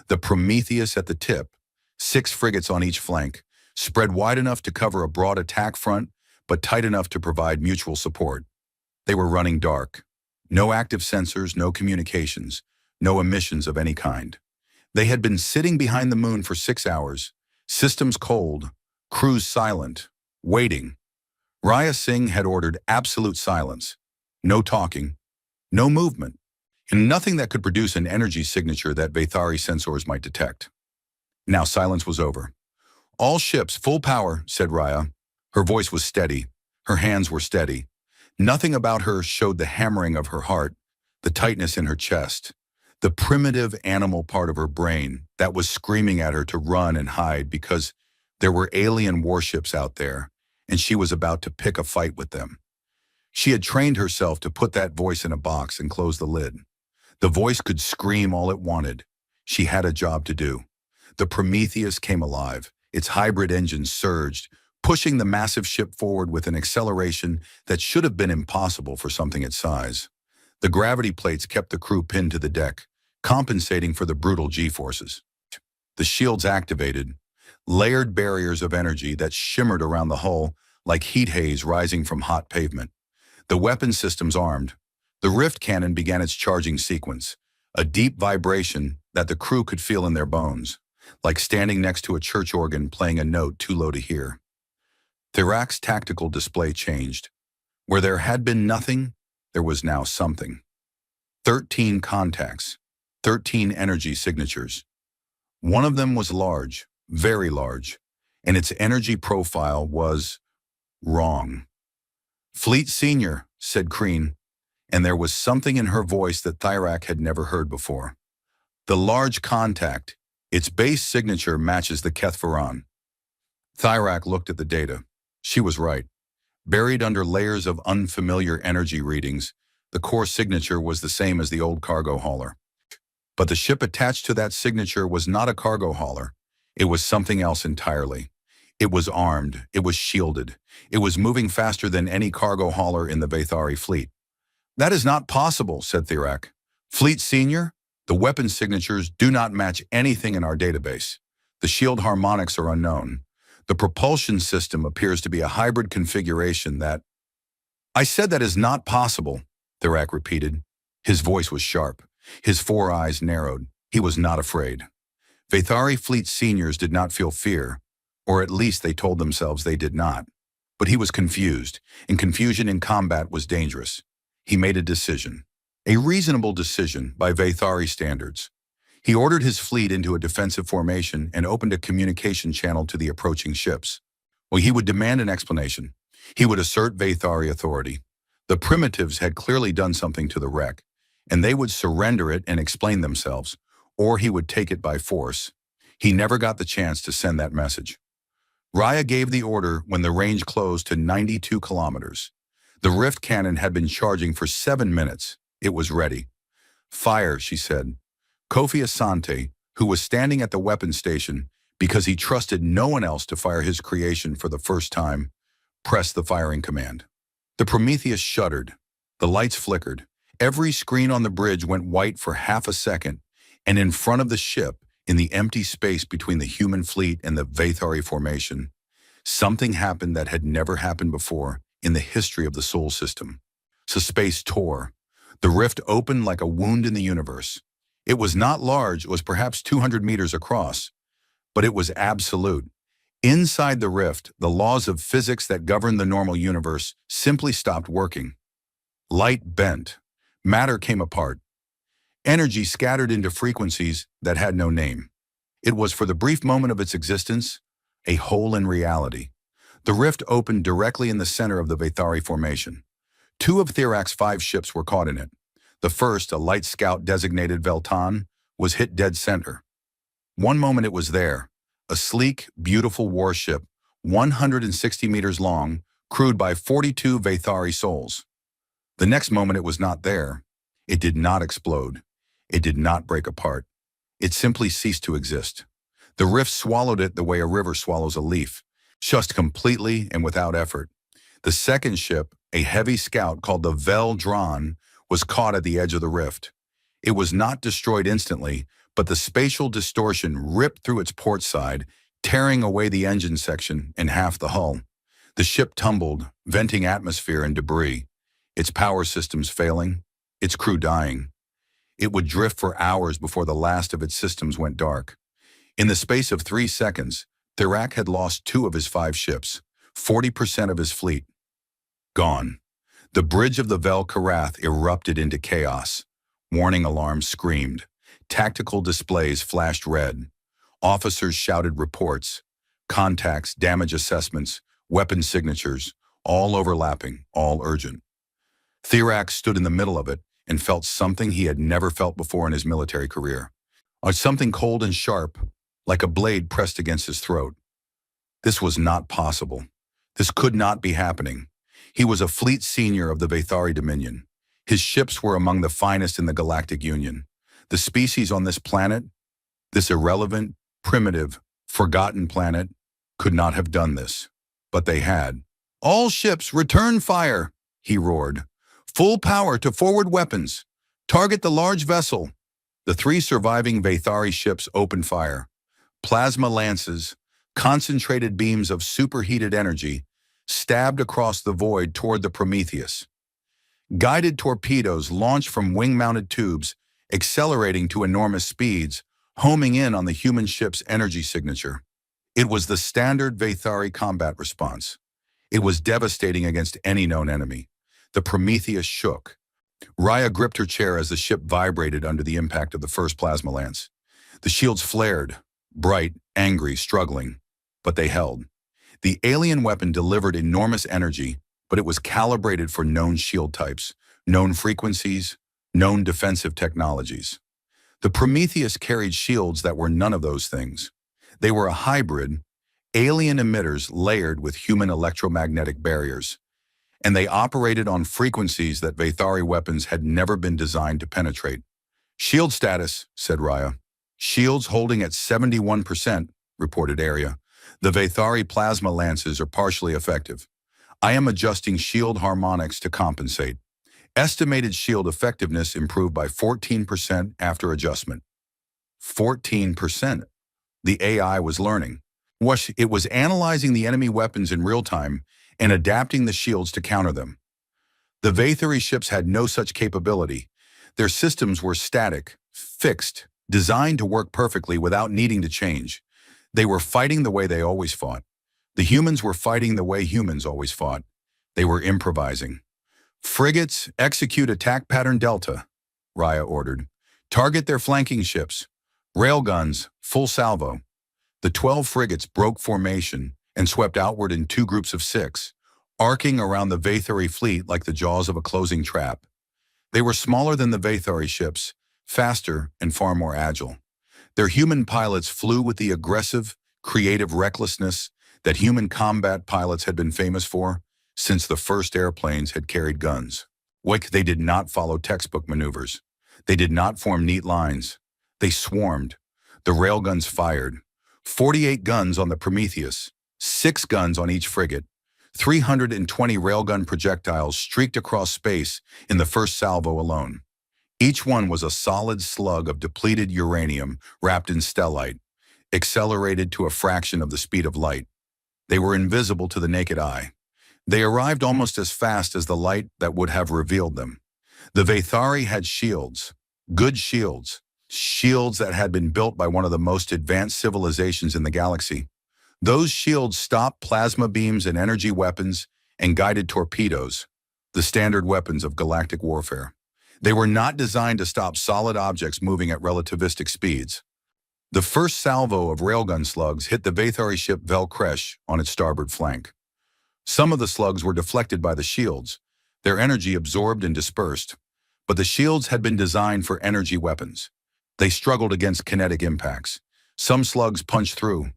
The Prometheus at the tip, 6 frigates on each flank, spread wide enough to cover a broad attack front, but tight enough to provide mutual support. They were running dark. No active sensors, no communications, no emissions of any kind. They had been sitting behind the moon for 6 hours, systems cold, crews silent, waiting. Raya Singh had ordered absolute silence, no talking, no movement, and nothing that could produce an energy signature that Vathari sensors might detect. Now silence was over. "All ships, full power," said Raya. Her voice was steady. Her hands were steady. Nothing about her showed the hammering of her heart, the tightness in her chest, the primitive animal part of her brain that was screaming at her to run and hide because there were alien warships out there, and she was about to pick a fight with them. She had trained herself to put that voice in a box and close the lid. The voice could scream all it wanted. She had a job to do. The Prometheus came alive. Its hybrid engines surged, pushing the massive ship forward with an acceleration that should have been impossible for something its size. The gravity plates kept the crew pinned to the deck, compensating for the brutal G-forces. The shields activated, layered barriers of energy that shimmered around the hull like heat haze rising from hot pavement. The weapon systems armed. The rift cannon began its charging sequence, a deep vibration that the crew could feel in their bones, like standing next to a church organ playing a note too low to hear. Thirak's tactical display changed. Where there had been nothing, there was now something. 13 contacts, 13 energy signatures. One of them was large, very large, and its energy profile was wrong. "Fleet Senior," said Crean, and there was something in her voice that Thyrak had never heard before. "The large contact, its base signature matches the Kethvaran." Thyrak looked at the data. She was right. Buried under layers of unfamiliar energy readings, the core signature was the same as the old cargo hauler. But the ship attached to that signature was not a cargo hauler. It was something else entirely. It was armed. It was shielded. It was moving faster than any cargo hauler in the Vathari fleet. "That is not possible," said Thyrak. "Fleet Senior, the weapon signatures do not match anything in our database. The shield harmonics are unknown. The propulsion system appears to be a hybrid configuration that—" "I said that is not possible," Thyrak repeated. His voice was sharp. His four eyes narrowed. He was not afraid. Vathari Fleet Seniors did not feel fear, or at least they told themselves they did not. But he was confused, and confusion in combat was dangerous. He made a decision. A reasonable decision by Vathari standards. He ordered his fleet into a defensive formation and opened a communication channel to the approaching ships. Well, he would demand an explanation. He would assert Vathari authority. The primitives had clearly done something to the wreck, and they would surrender it and explain themselves, or he would take it by force. He never got the chance to send that message. Raya gave the order when the range closed to 92 kilometers. The rift cannon had been charging for 7 minutes. It was ready. "Fire," she said. Kofi Asante, who was standing at the weapons station because he trusted no one else to fire his creation for the first time, pressed the firing command. The Prometheus shuddered. The lights flickered. Every screen on the bridge went white for half a second, and in front of the ship, in the empty space between the human fleet and the Vathari formation, something happened that had never happened before in the history of the Sol system. So space tore. The rift opened like a wound in the universe. It was not large, it was perhaps 200 meters across, but it was absolute. Inside the rift, the laws of physics that govern the normal universe simply stopped working. Light bent. Matter came apart. Energy scattered into frequencies that had no name. It was, for the brief moment of its existence, a hole in reality. The rift opened directly in the center of the Vathari formation. 2 of Thyrak's 5 ships were caught in it. The first, a light scout designated Veltan, was hit dead center. One moment it was there, a sleek, beautiful warship, 160 meters long, crewed by 42 Vathari souls. The next moment it was not there. It did not explode. It did not break apart. It simply ceased to exist. The rift swallowed it the way a river swallows a leaf, just completely and without effort. The second ship, a heavy scout called the Vel Dran, was caught at the edge of the rift. It was not destroyed instantly, but the spatial distortion ripped through its port side, tearing away the engine section and half the hull. The ship tumbled, venting atmosphere and debris, its power systems failing, its crew dying. It would drift for hours before the last of its systems went dark. In the space of 3 seconds, Thyrak had lost 2 of his 5 ships, 40% of his fleet. Gone. The bridge of the Vel Karath erupted into chaos. Warning alarms screamed. Tactical displays flashed red. Officers shouted reports. Contacts, damage assessments, weapon signatures, all overlapping, all urgent. Thyrak stood in the middle of it and felt something he had never felt before in his military career. Something cold and sharp, like a blade pressed against his throat. This was not possible. This could not be happening. He was a fleet senior of the Vathari Dominion. His ships were among the finest in the Galactic Union. The species on this planet, this irrelevant, primitive, forgotten planet, could not have done this. But they had. "All ships, return fire," he roared. "Full power to forward weapons. Target the large vessel." The 3 surviving Vathari ships opened fire. Plasma lances, concentrated beams of superheated energy, stabbed across the void toward the Prometheus. Guided torpedoes launched from wing-mounted tubes, accelerating to enormous speeds, homing in on the human ship's energy signature. It was the standard Vathari combat response. It was devastating against any known enemy. The Prometheus shook. Raya gripped her chair as the ship vibrated under the impact of the first plasma lance. The shields flared, bright, angry, struggling. but they held. The alien weapon delivered enormous energy, but it was calibrated for known shield types, known frequencies, known defensive technologies. The Prometheus carried shields that were none of those things. They were a hybrid, alien emitters layered with human electromagnetic barriers, and they operated on frequencies that Vathari weapons had never been designed to penetrate. Shield status, said Raya. Shields holding at 71%, reported Arya. The Vathari plasma lances are partially effective. I am adjusting shield harmonics to compensate. Estimated shield effectiveness improved by 14% after adjustment. 14%. The AI was learning. It was analyzing the enemy weapons in real time and adapting the shields to counter them. The Vathari ships had no such capability. Their systems were static, fixed, designed to work perfectly without needing to change. They were fighting the way they always fought. The humans were fighting the way humans always fought. They were improvising. Frigates, execute attack pattern Delta, Raya ordered. Target their flanking ships. Railguns, full salvo. The 12 frigates broke formation and swept outward in 2 groups of 6, arcing around the Vathari fleet like the jaws of a closing trap. They were smaller than the Vathari ships, faster and far more agile. Their human pilots flew with the aggressive, creative recklessness that human combat pilots had been famous for since the first airplanes had carried guns. They did not follow textbook maneuvers. They did not form neat lines. They swarmed. The railguns fired. 48 guns on the Prometheus, 6 guns on each frigate. 320 railgun projectiles streaked across space in the first salvo alone. Each one was a solid slug of depleted uranium wrapped in stellite, accelerated to a fraction of the speed of light. They were invisible to the naked eye. They arrived almost as fast as the light that would have revealed them. The Vathari had shields, good shields, shields that had been built by one of the most advanced civilizations in the galaxy. Those shields stopped plasma beams and energy weapons and guided torpedoes, the standard weapons of galactic warfare. They were not designed to stop solid objects moving at relativistic speeds. The first salvo of railgun slugs hit the Vathari ship Velkresh on its starboard flank. Some of the slugs were deflected by the shields, their energy absorbed and dispersed, but the shields had been designed for energy weapons. They struggled against kinetic impacts. Some slugs punched through.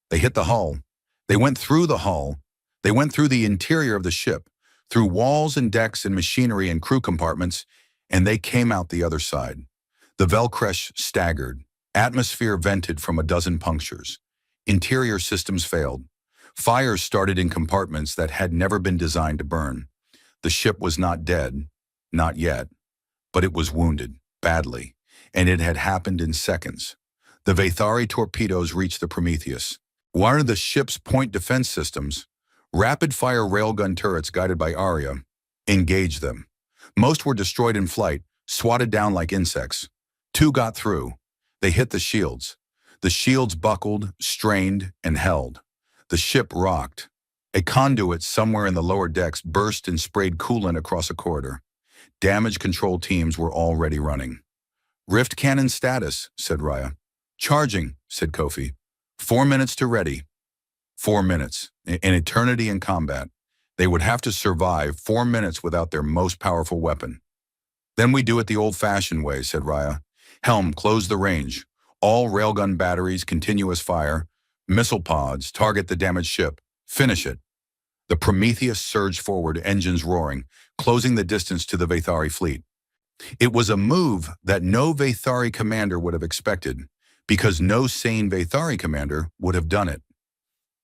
They hit the hull. They went through the hull. They went through the interior of the ship, through walls and decks and machinery and crew compartments, and they came out the other side. The Velkresh staggered. Atmosphere vented from a dozen punctures. Interior systems failed. Fires started in compartments that had never been designed to burn. The ship was not dead, not yet, but it was wounded, badly, and it had happened in seconds. The Vathari torpedoes reached the Prometheus. One of the ship's point defense systems, rapid-fire railgun turrets guided by Arya, engaged them. Most were destroyed in flight, swatted down like insects. 2 got through. They hit the shields. The shields buckled, strained, and held. The ship rocked. A conduit somewhere in the lower decks burst and sprayed coolant across a corridor. Damage control teams were already running. Rift cannon status, said Raya. Charging, said Kofi. 4 minutes to ready. 4 minutes. An eternity in combat. They would have to survive 4 minutes without their most powerful weapon. Then we do it the old-fashioned way, said Raya. Helm, close the range. All railgun batteries, continuous fire. Missile pods, target the damaged ship. Finish it. The Prometheus surged forward, engines roaring, closing the distance to the Vathari fleet. It was a move that no Vathari commander would have expected, because no sane Vathari commander would have done it.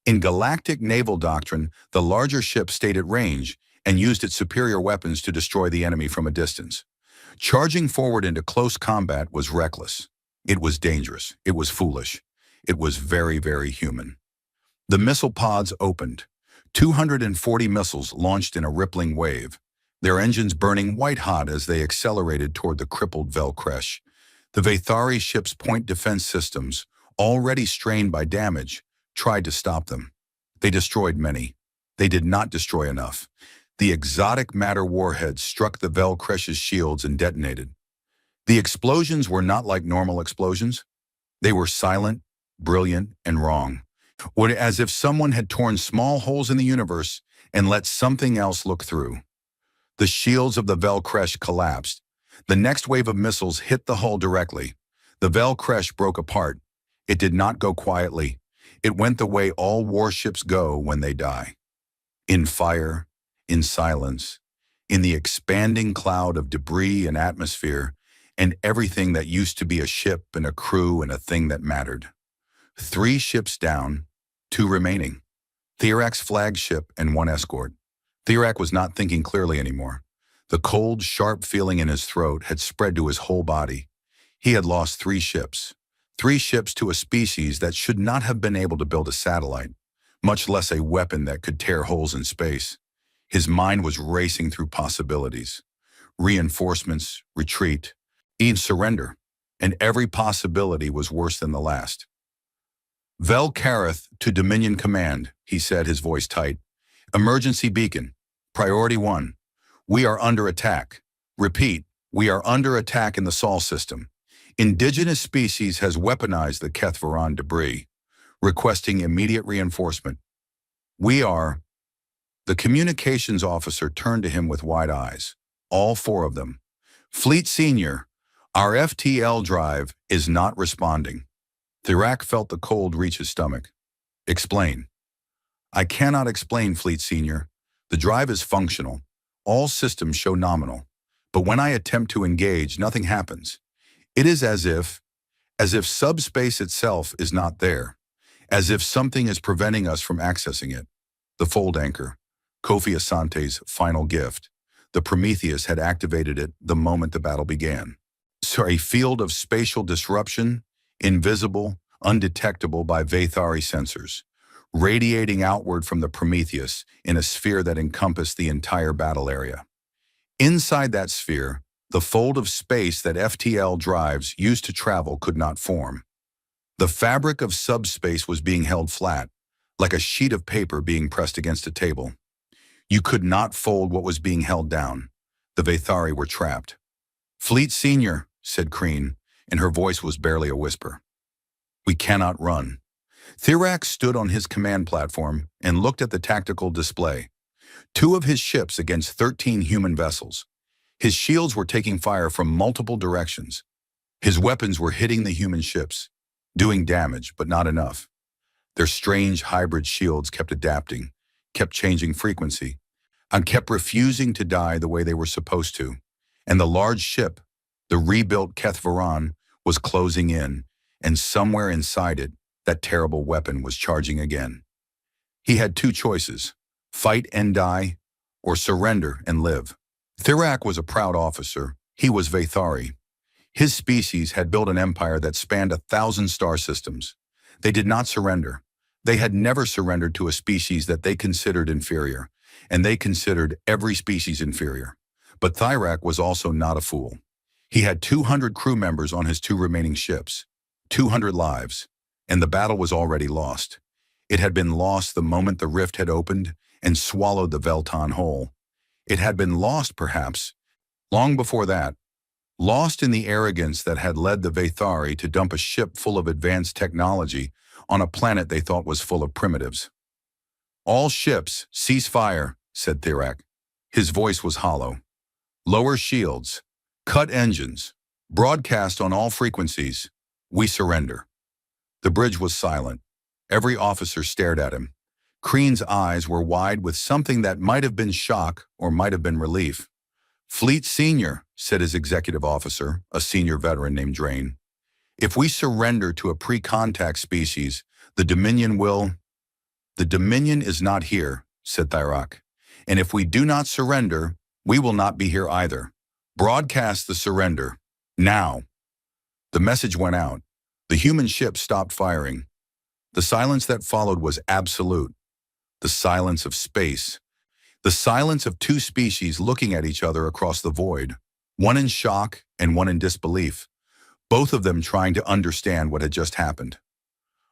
In galactic naval doctrine, the larger ship stayed at range and used its superior weapons to destroy the enemy from a distance. Charging forward into close combat was reckless. It was dangerous. It was foolish. It was very, very human. The missile pods opened. 240 missiles launched in a rippling wave, their engines burning white-hot as they accelerated toward the crippled Velkresh. The Vathari ship's point defense systems, already strained by damage, tried to stop them. They destroyed many. They did not destroy enough. The exotic matter warheads struck the Velkresh's shields and detonated. The explosions were not like normal explosions. They were silent, brilliant, and wrong. or as if someone had torn small holes in the universe and let something else look through. The shields of the Velcresh collapsed. The next wave of missiles hit the hull directly. The Velcresh broke apart. It did not go quietly. It went the way all warships go when they die. In fire, in silence, in the expanding cloud of debris and atmosphere, and everything that used to be a ship and a crew and a thing that mattered. 3 ships down, 2 remaining. Thirak's flagship and 1 escort. Thirak was not thinking clearly anymore. The cold, sharp feeling in his throat had spread to his whole body. He had lost 3 ships. 3 ships to a species that should not have been able to build a satellite, much less a weapon that could tear holes in space. His mind was racing through possibilities. Reinforcements, retreat, even surrender. And every possibility was worse than the last. Vel Kareth to Dominion Command, he said, his voice tight. Emergency beacon. Priority 1. We are under attack. Repeat, we are under attack in the Sol system. Indigenous species has weaponized the Kethvaran debris, requesting immediate reinforcement. We are... The communications officer turned to him with wide eyes, all 4 of them. Fleet Senior, our FTL drive is not responding. Thirak felt the cold reach his stomach. Explain. I cannot explain, Fleet Senior. The drive is functional. All systems show nominal. But when I attempt to engage, nothing happens. It is as if subspace itself is not there. As if something is preventing us from accessing it. The fold anchor, Kofi Asante's final gift. The Prometheus had activated it the moment the battle began. So a field of spatial disruption, invisible, undetectable by Vathari sensors, radiating outward from the Prometheus in a sphere that encompassed the entire battle area. Inside that sphere, the fold of space that FTL drives used to travel could not form. The fabric of subspace was being held flat, like a sheet of paper being pressed against a table. You could not fold what was being held down. The Vathari were trapped. Fleet Senior, said Kreen, and her voice was barely a whisper. We cannot run. Thirak stood on his command platform and looked at the tactical display. 2 of his ships against 13 human vessels. His shields were taking fire from multiple directions. His weapons were hitting the human ships, doing damage, but not enough. Their strange hybrid shields kept adapting, kept changing frequency, and kept refusing to die the way they were supposed to. And the large ship, the rebuilt Kethvaran, was closing in, and somewhere inside it, that terrible weapon was charging again. He had 2 choices, fight and die, or surrender and live. Thirak was a proud officer. He was Vathari. His species had built an empire that spanned 1,000 star systems. They did not surrender. They had never surrendered to a species that they considered inferior, and they considered every species inferior. But Thirak was also not a fool. He had 200 crew members on his 2 remaining ships, 200 lives, and the battle was already lost. It had been lost the moment the rift had opened and swallowed the Veltan whole. It had been lost, perhaps, long before that, lost in the arrogance that had led the Vathari to dump a ship full of advanced technology on a planet they thought was full of primitives. All ships, cease fire, said Thirak. His voice was hollow. Lower shields, cut engines, broadcast on all frequencies. We surrender. The bridge was silent. Every officer stared at him. Kreen's eyes were wide with something that might have been shock or might have been relief. Fleet Senior, said his executive officer, a senior veteran named Drain. If we surrender to a pre-contact species, the Dominion will... The Dominion is not here, said Thirak. And if we do not surrender, we will not be here either. Broadcast the surrender. Now. The message went out. The human ship stopped firing. The silence that followed was absolute. The silence of space. The silence of 2 species looking at each other across the void, one in shock and one in disbelief, both of them trying to understand what had just happened.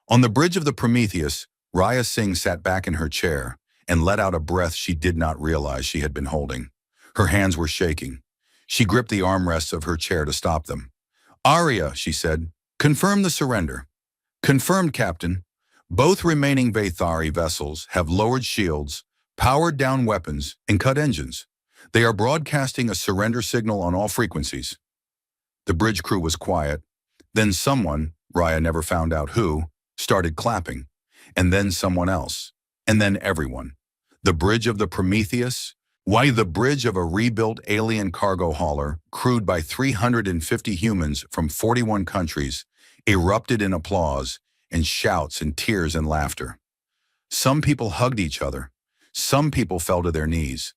On the bridge of the Prometheus, Raya Singh sat back in her chair and let out a breath she did not realize she had been holding. Her hands were shaking. She gripped the armrests of her chair to stop them. Arya, she said, confirm the surrender. Confirmed, Captain. Both remaining Vathari vessels have lowered shields, powered down weapons, and cut engines. They are broadcasting a surrender signal on all frequencies. The bridge crew was quiet. Then someone, Raya never found out who, started clapping. And then someone else. And then everyone. The bridge of the Prometheus? Why, the bridge of a rebuilt alien cargo hauler, crewed by 350 humans from 41 countries, erupted in applause and shouts and tears and laughter. Some people hugged each other. Some people fell to their knees.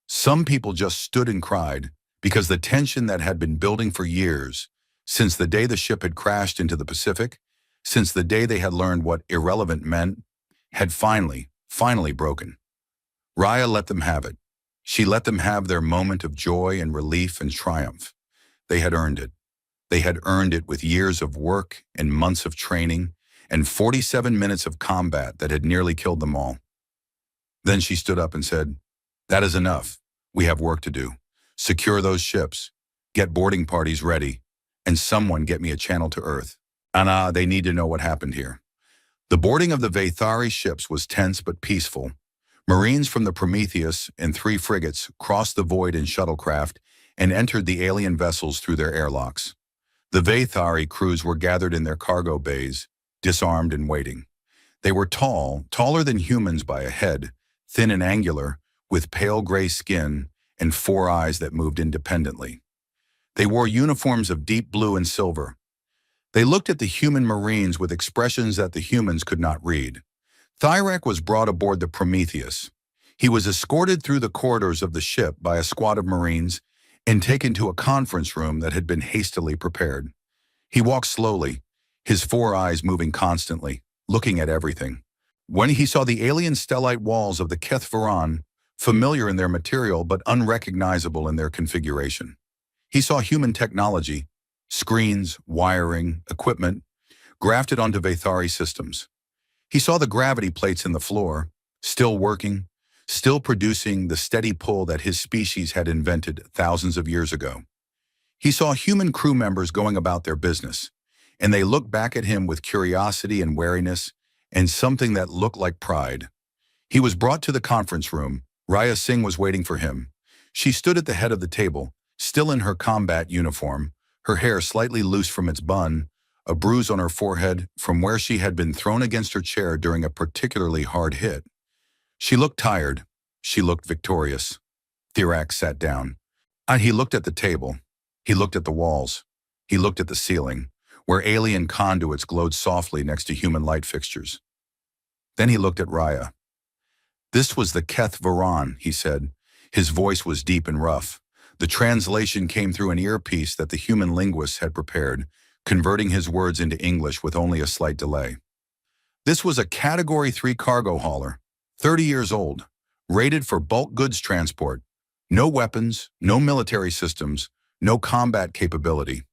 Some people just stood and cried because the tension that had been building for years, since the day the ship had crashed into the Pacific, since the day they had learned what irrelevant meant, had finally broken. Raya let them have it. She let them have their moment of joy and relief and triumph. They had earned it. They had earned it with years of work and months of training and 47 minutes of combat that had nearly killed them all. Then she stood up and said, "That is enough. We have work to do. Secure those ships, get boarding parties ready, and someone get me a channel to Earth. Anna, they need to know what happened here." The boarding of the Vathari ships was tense but peaceful. Marines from the Prometheus and 3 frigates crossed the void in shuttlecraft and entered the alien vessels through their airlocks. The Vathari crews were gathered in their cargo bays, disarmed and waiting. They were tall, taller than humans by a head, thin and angular, with pale gray skin and 4 eyes that moved independently. They wore uniforms of deep blue and silver. They looked at the human Marines with expressions that the humans could not read. Thyrak was brought aboard the Prometheus. He was escorted through the corridors of the ship by a squad of Marines and taken to a conference room that had been hastily prepared. He walked slowly, his 4 eyes moving constantly, looking at everything. When he saw the alien stellite walls of the HFY, familiar in their material but unrecognizable in their configuration. He saw human technology, screens, wiring, equipment, grafted onto Vathari systems. He saw the gravity plates in the floor, still working, still producing the steady pull that his species had invented thousands of years ago. He saw human crew members going about their business, and they looked back at him with curiosity and wariness and something that looked like pride. He was brought to the conference room. Raya Singh was waiting for him. She stood at the head of the table, still in her combat uniform, her hair slightly loose from its bun, a bruise on her forehead from where she had been thrown against her chair during a particularly hard hit. She looked tired. She looked victorious. Thyrak sat down. And he looked at the table. He looked at the walls. He looked at the ceiling, where alien conduits glowed softly next to human light fixtures. Then he looked at Raya. "This was the HFY," he said. His voice was deep and rough. The translation came through an earpiece that the human linguist had prepared, converting his words into English with only a slight delay. "This was a Category 3 cargo hauler, 30 years old, rated for bulk goods transport. No weapons, no military systems, no combat capability."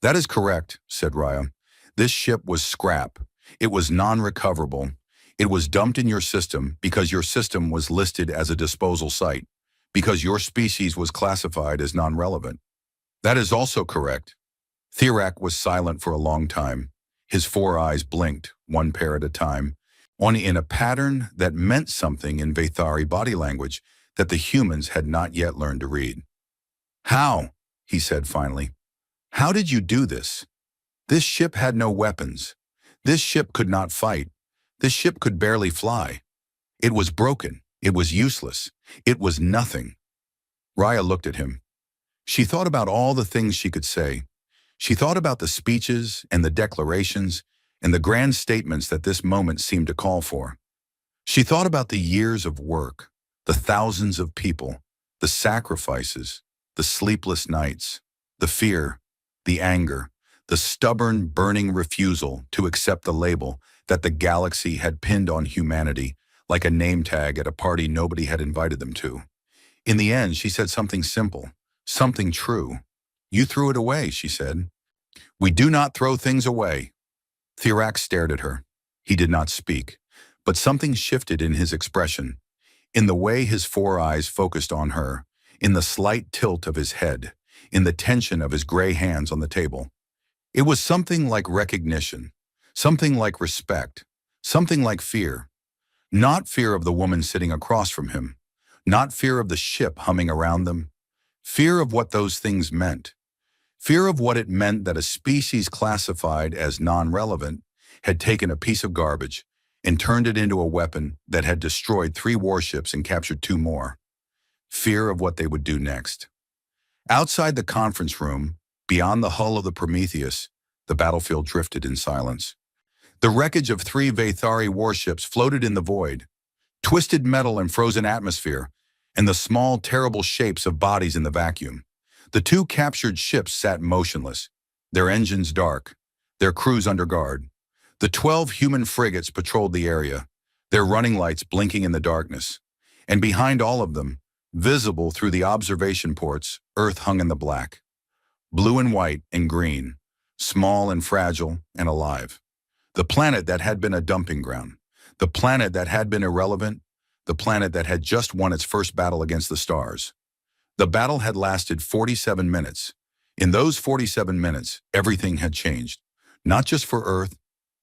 "That is correct," said Raya. "This ship was scrap. It was non-recoverable. It was dumped in your system because your system was listed as a disposal site, because your species was classified as non-relevant." "That is also correct." Thyrak was silent for a long time. His 4 eyes blinked, one pair at a time, only in a pattern that meant something in Vathari body language that the humans had not yet learned to read. "How?" he said finally. "How did you do this? This ship had no weapons. This ship could not fight. This ship could barely fly. It was broken. It was useless. It was nothing." Raya looked at him. She thought about all the things she could say. She thought about the speeches and the declarations and the grand statements that this moment seemed to call for. She thought about the years of work, the thousands of people, the sacrifices, the sleepless nights, the fear, the anger, the stubborn, burning refusal to accept the label that the galaxy had pinned on humanity like a name tag at a party nobody had invited them to. In the end, she said something simple, something true. "You threw it away," she said. "We do not throw things away." Thyrak stared at her. He did not speak, but something shifted in his expression, in the way his 4 eyes focused on her, in the slight tilt of his head, in the tension of his gray hands on the table. It was something like recognition, something like respect, Something like fear. Not fear of the woman sitting across from him. Not fear of the ship humming around them. Fear of what those things meant. Fear of what it meant that a species classified as non-relevant had taken a piece of garbage and turned it into a weapon that had destroyed 3 warships and captured 2 more. Fear of what they would do next. Outside the conference room, beyond the hull of the Prometheus, the battlefield drifted in silence. The wreckage of 3 Vathari warships floated in the void, twisted metal and frozen atmosphere, and the small, terrible shapes of bodies in the vacuum. The 2 captured ships sat motionless, their engines dark, their crews under guard. The 12 human frigates patrolled the area, their running lights blinking in the darkness. And behind all of them, visible through the observation ports, Earth hung in the black. Blue and white and green, small and fragile and alive. The planet that had been a dumping ground. The planet that had been irrelevant. The planet that had just won its first battle against the stars. The battle had lasted 47 minutes. In those 47 minutes, everything had changed. Not just for Earth,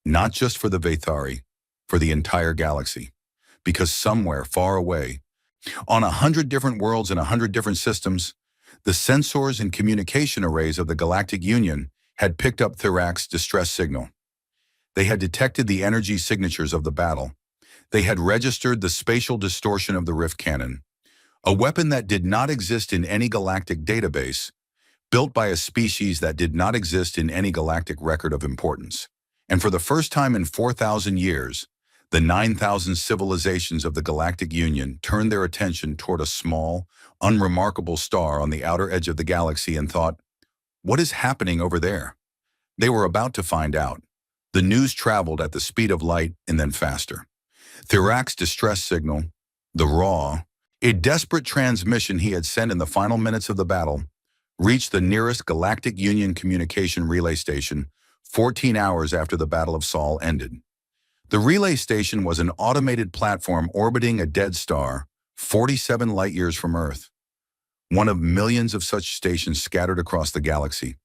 not just for the Vathari, for the entire galaxy. Because somewhere far away, on 100 different worlds and 100 different systems, the sensors and communication arrays of the Galactic Union had picked up Thirak's distress signal. They had detected the energy signatures of the battle. They had registered the spatial distortion of the Rift Cannon, a weapon that did not exist in any galactic database, built by a species that did not exist in any galactic record of importance. And for the first time in 4,000 years, the 9,000 civilizations of the Galactic Union turned their attention toward a small, unremarkable star on the outer edge of the galaxy and thought, "What is happening over there?" They were about to find out. The news traveled at the speed of light and then faster. Thirak's distress signal, the raw, a desperate transmission he had sent in the final minutes of the battle, reached the nearest Galactic Union communication relay station 14 hours after the Battle of Sol ended. The relay station was an automated platform orbiting a dead star, 47 light-years from Earth. One of millions of such stations scattered across the galaxy,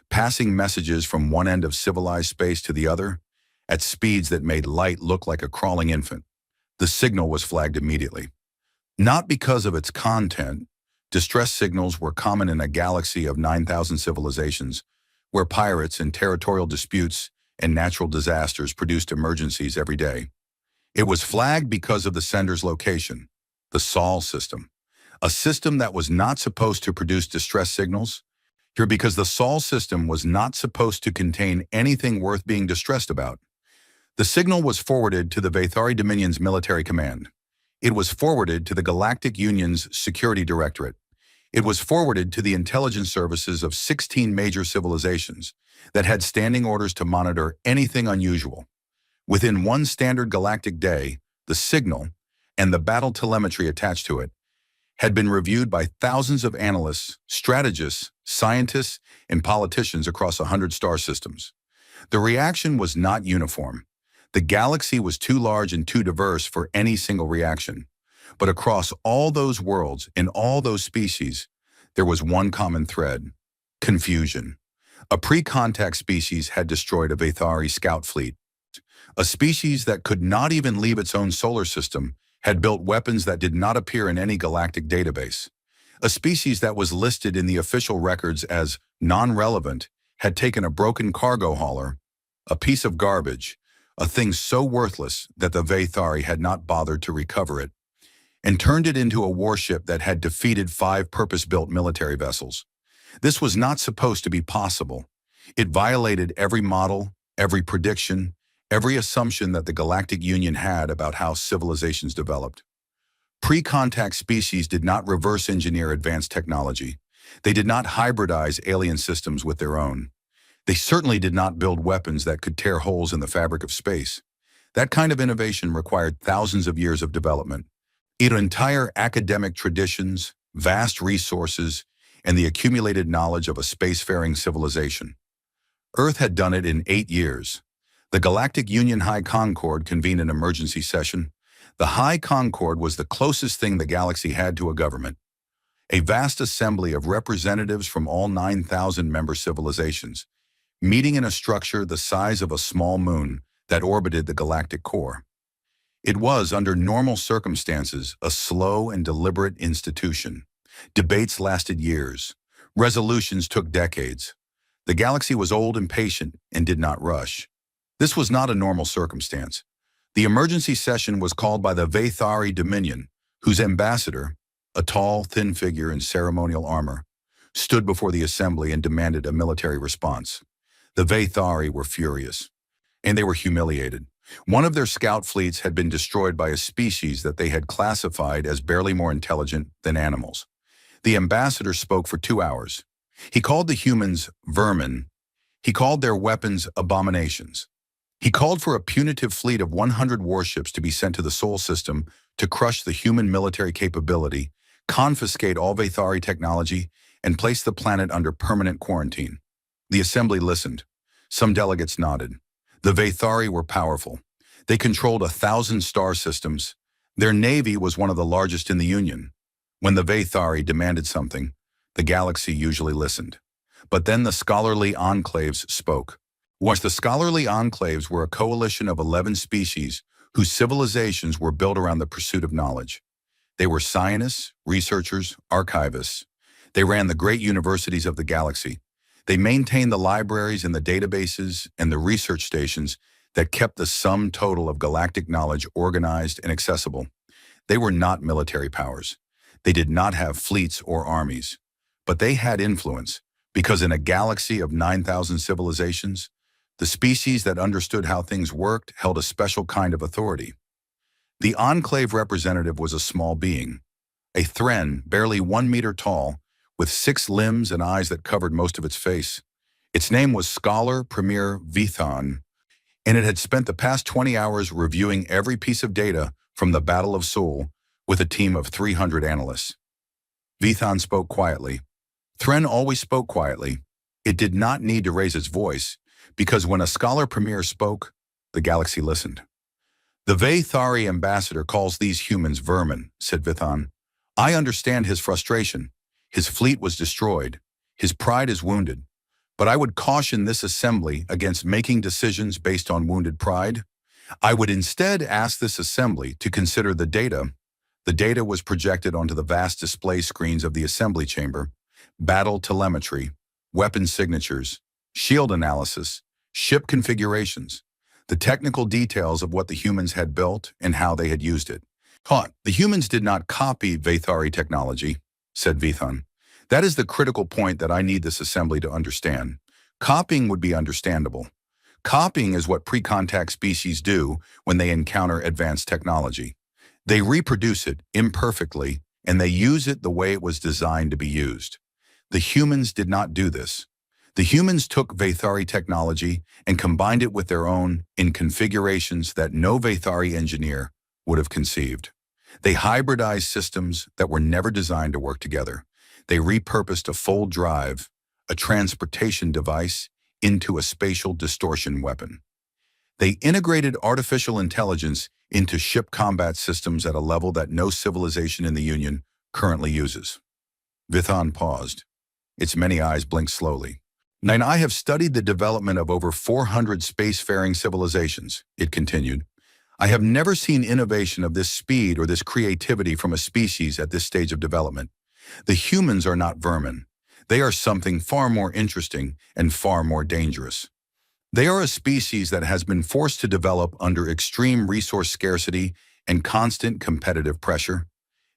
passing messages from one end of civilized space to the other, at speeds that made light look like a crawling infant. The signal was flagged immediately. Not because of its content. Distress signals were common in a galaxy of 9,000 civilizations, where pirates and territorial disputes and natural disasters produced emergencies every day. It was flagged because of the sender's location, the Sol system, a system that was not supposed to produce distress signals, here because the Sol system was not supposed to contain anything worth being distressed about. The signal was forwarded to the Vathari Dominion's military command. It was forwarded to the Galactic Union's Security Directorate. It was forwarded to the intelligence services of 16 major civilizations that had standing orders to monitor anything unusual. Within one standard galactic day, the signal, and the battle telemetry attached to it, had been reviewed by thousands of analysts, strategists, scientists, and politicians across 100 star systems. The reaction was not uniform. The galaxy was too large and too diverse for any single reaction. But across all those worlds and all those species, there was one common thread: confusion. A pre-contact species had destroyed a Vathari scout fleet. A species that could not even leave its own solar system had built weapons that did not appear in any galactic database. A species that was listed in the official records as non-relevant had taken a broken cargo hauler, a piece of garbage, a thing so worthless that the Vathari had not bothered to recover it, and turned it into a warship that had defeated 5 purpose-built military vessels. This was not supposed to be possible. It violated every model, every prediction, every assumption that the Galactic Union had about how civilizations developed. Pre-contact species did not reverse engineer advanced technology. They did not hybridize alien systems with their own. They certainly did not build weapons that could tear holes in the fabric of space. That kind of innovation required thousands of years of development. Entire academic traditions, vast resources, and the accumulated knowledge of a spacefaring civilization. Earth had done it in 8 years. The Galactic Union High Concord convened an emergency session. The High Concord was the closest thing the galaxy had to a government. A vast assembly of representatives from all 9,000 member civilizations, meeting in a structure the size of a small moon that orbited the galactic core. It was, under normal circumstances, a slow and deliberate institution. Debates lasted years. Resolutions took decades. The galaxy was old and patient and did not rush. This was not a normal circumstance. The emergency session was called by the Vathari Dominion, whose ambassador, a tall, thin figure in ceremonial armor, stood before the assembly and demanded a military response. The Vathari were furious, and they were humiliated. One of their scout fleets had been destroyed by a species that they had classified as barely more intelligent than animals. The ambassador spoke for 2 hours. He called the humans vermin. He called their weapons abominations. He called for a punitive fleet of 100 warships to be sent to the Sol system to crush the human military capability, confiscate all Vathari technology, and place the planet under permanent quarantine. The assembly listened. Some delegates nodded. The Vathari were powerful. They controlled 1,000 star systems. Their navy was one of the largest in the Union. When the Vathari demanded something, the galaxy usually listened. But then the scholarly enclaves spoke. The scholarly enclaves were a coalition of 11 species whose civilizations were built around the pursuit of knowledge. They were scientists, researchers, archivists. They ran the great universities of the galaxy. They maintained the libraries and the databases and the research stations that kept the sum total of galactic knowledge organized and accessible. They were not military powers. They did not have fleets or armies. But they had influence, because in a galaxy of 9,000 civilizations, the species that understood how things worked held a special kind of authority. The enclave representative was a small being, a Thren barely 1 meter tall, with 6 limbs and eyes that covered most of its face. Its name was Scholar Premier Vithan, and it had spent the past 20 hours reviewing every piece of data from the Battle of Sol with a team of 300 analysts. Vithan spoke quietly. Thren always spoke quietly. It did not need to raise its voice, because when a Scholar Premier spoke, the galaxy listened. "The Vathari ambassador calls these humans vermin," said Vithan. "I understand his frustration. His fleet was destroyed. His pride is wounded. But I would caution this assembly against making decisions based on wounded pride. I would instead ask this assembly to consider the data. The data was projected onto the vast display screens of the assembly chamber: battle telemetry, weapon signatures, shield analysis, ship configurations, the technical details of what the humans had built and how they had used it. The humans did not copy Vathari technology," said Vithan. "That is the critical point that I need this assembly to understand. Copying would be understandable. Copying is what pre-contact species do when they encounter advanced technology. They reproduce it imperfectly, and they use it the way it was designed to be used. The humans did not do this. The humans took Vathari technology and combined it with their own in configurations that no Vathari engineer would have conceived. They hybridized systems that were never designed to work together. They repurposed a fold drive, a transportation device, into a spatial distortion weapon. They integrated artificial intelligence into ship combat systems at a level that no civilization in the Union currently uses." Vithan paused. Its many eyes blinked slowly. "And I have studied the development of over 400 spacefaring civilizations," it continued. "I have never seen innovation of this speed or this creativity from a species at this stage of development. The humans are not vermin. They are something far more interesting and far more dangerous. They are a species that has been forced to develop under extreme resource scarcity and constant competitive pressure.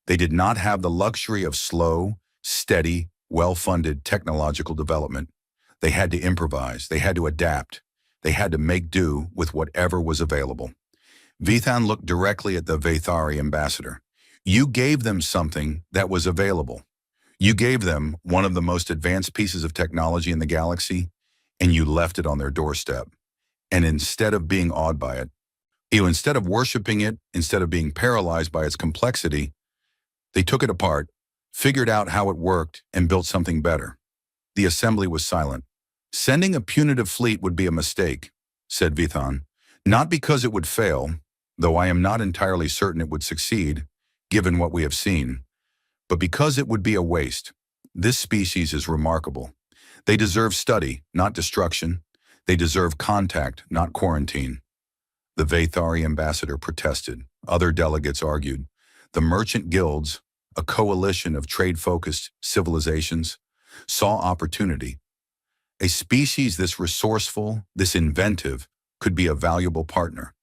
They did not have the luxury of slow, steady, well-funded technological development. They had to improvise, they had to adapt, they had to make do with whatever was available." Vithan looked directly at the Vathari ambassador. "You gave them something that was available. You gave them one of the most advanced pieces of technology in the galaxy, and you left it on their doorstep. And instead of being awed by it, instead of worshiping it, instead of being paralyzed by its complexity, they took it apart, figured out how it worked, and built something better." The assembly was silent. "Sending a punitive fleet would be a mistake," said Vithan. "Not because it would fail, though I am not entirely certain it would succeed, given what we have seen, but because it would be a waste. This species is remarkable. They deserve study, not destruction. They deserve contact, not quarantine." The Vathari ambassador protested. Other delegates argued. The merchant guilds, a coalition of trade-focused civilizations, saw opportunity. A species this resourceful, this inventive, could be a valuable partner.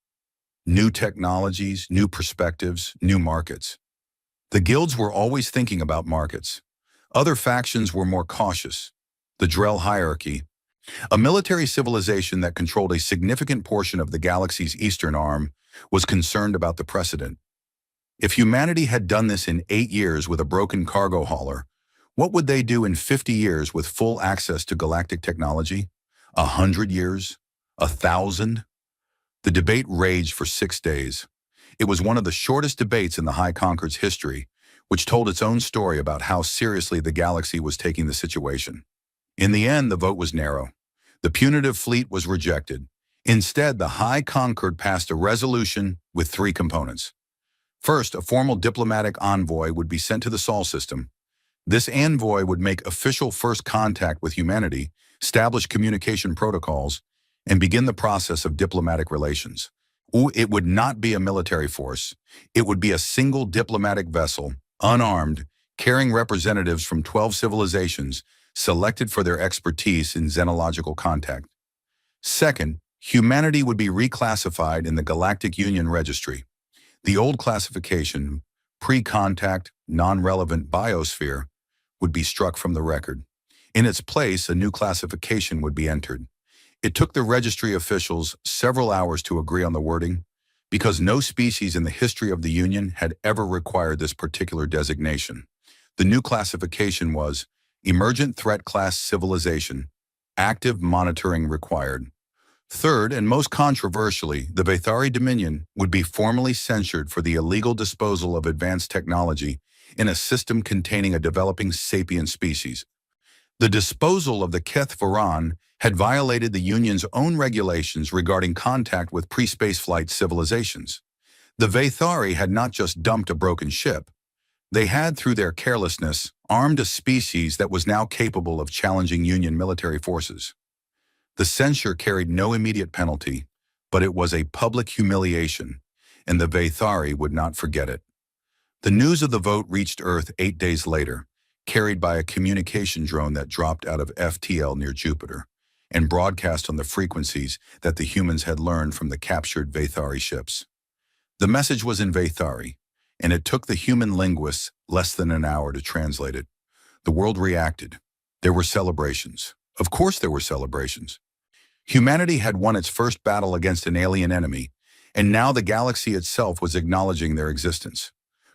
New technologies, new perspectives, new markets. The guilds were always thinking about markets. Other factions were more cautious. The Drell hierarchy, a military civilization that controlled a significant portion of the galaxy's eastern arm, was concerned about the precedent. If humanity had done this in 8 years with a broken cargo hauler, what would they do in 50 years with full access to galactic technology? 100 years? 1,000? The debate raged for 6 days. It was one of the shortest debates in the High Conqueror's history, which told its own story about how seriously the galaxy was taking the situation. In the end, the vote was narrow. The punitive fleet was rejected. Instead, the High Conqueror passed a resolution with 3 components. First, a formal diplomatic envoy would be sent to the Sol system. This envoy would make official first contact with humanity, establish communication protocols, and begin the process of diplomatic relations. It would not be a military force. It would be a single diplomatic vessel, unarmed, carrying representatives from 12 civilizations, selected for their expertise in xenological contact. Second, humanity would be reclassified in the Galactic Union Registry. The old classification, pre-contact, non-relevant biosphere, would be struck from the record. In its place, a new classification would be entered. It took the registry officials several hours to agree on the wording, because no species in the history of the Union had ever required this particular designation. The new classification was Emergent Threat Class Civilization, active monitoring required. Third, and most controversially, the Vathari Dominion would be formally censured for the illegal disposal of advanced technology in a system containing a developing sapient species. The disposal of the Keth Varan had violated the Union's own regulations regarding contact with pre-spaceflight civilizations. The Vathari had not just dumped a broken ship. They had, through their carelessness, armed a species that was now capable of challenging Union military forces. The censure carried no immediate penalty, but it was a public humiliation, and the Vathari would not forget it. The news of the vote reached Earth 8 days later, carried by a communication drone that dropped out of FTL near Jupiter, and broadcast on the frequencies that the humans had learned from the captured Vathari ships. The message was in Vathari, and it took the human linguists less than an hour to translate it. The world reacted. There were celebrations. Of course there were celebrations. Humanity had won its first battle against an alien enemy, and now the galaxy itself was acknowledging their existence.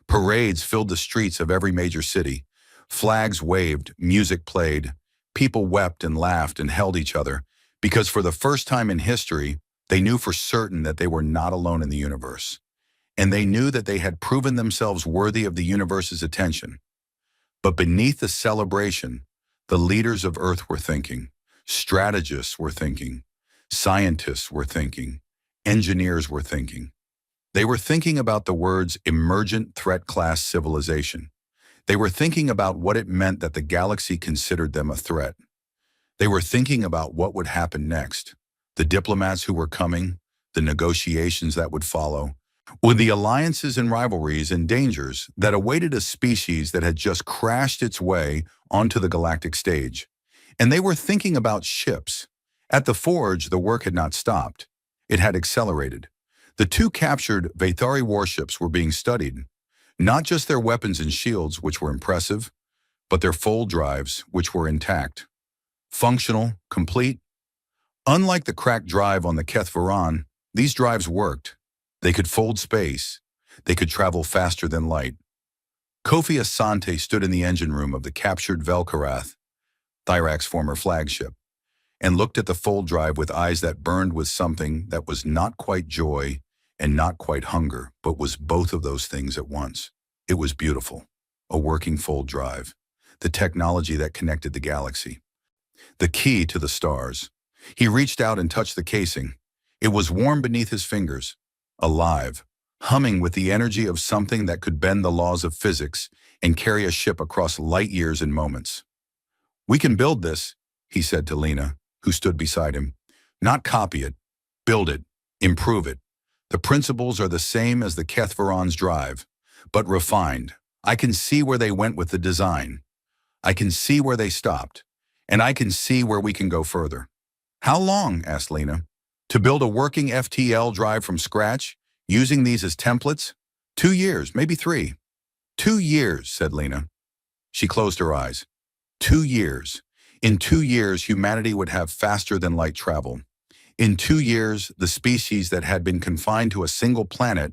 Parades filled the streets of every major city. Flags waved, music played. People wept and laughed and held each other, because for the first time in history, they knew for certain that they were not alone in the universe. And they knew that they had proven themselves worthy of the universe's attention. But beneath the celebration, the leaders of Earth were thinking. Strategists were thinking. Scientists were thinking. Engineers were thinking. They were thinking about the words emergent threat class civilization. They were thinking about what it meant that the galaxy considered them a threat. They were thinking about what would happen next, the diplomats who were coming, the negotiations that would follow, with the alliances and rivalries and dangers that awaited a species that had just crashed its way onto the galactic stage. And they were thinking about ships. At the Forge, the work had not stopped. It had accelerated. The 2 captured Vathari warships were being studied. Not just their weapons and shields, which were impressive, but their fold drives, which were intact. Functional, complete. Unlike the cracked drive on the Keth Varan, these drives worked. They could fold space. They could travel faster than light. Kofi Asante stood in the engine room of the captured Velkarath, Thyrak's former flagship, and looked at the fold drive with eyes that burned with something that was not quite joy and not quite hunger, but was both of those things at once. It was beautiful. A working fold drive. The technology that connected the galaxy. The key to the stars. He reached out and touched the casing. It was warm beneath his fingers. Alive. Humming with the energy of something that could bend the laws of physics and carry a ship across light years in moments. "We can build this," he said to Lena, who stood beside him. "Not copy it. Build it. Improve it. The principles are the same as the Kethvaron's drive, but refined. I can see where they went with the design. I can see where they stopped. And I can see where we can go further. How long? Asked Lena. To build a working FTL drive from scratch, using these as templates? 2 years, maybe 3. 2 years, said Lena. She closed her eyes. 2 years. In 2 years, humanity would have faster than light travel. In 2 years, the species that had been confined to a single planet,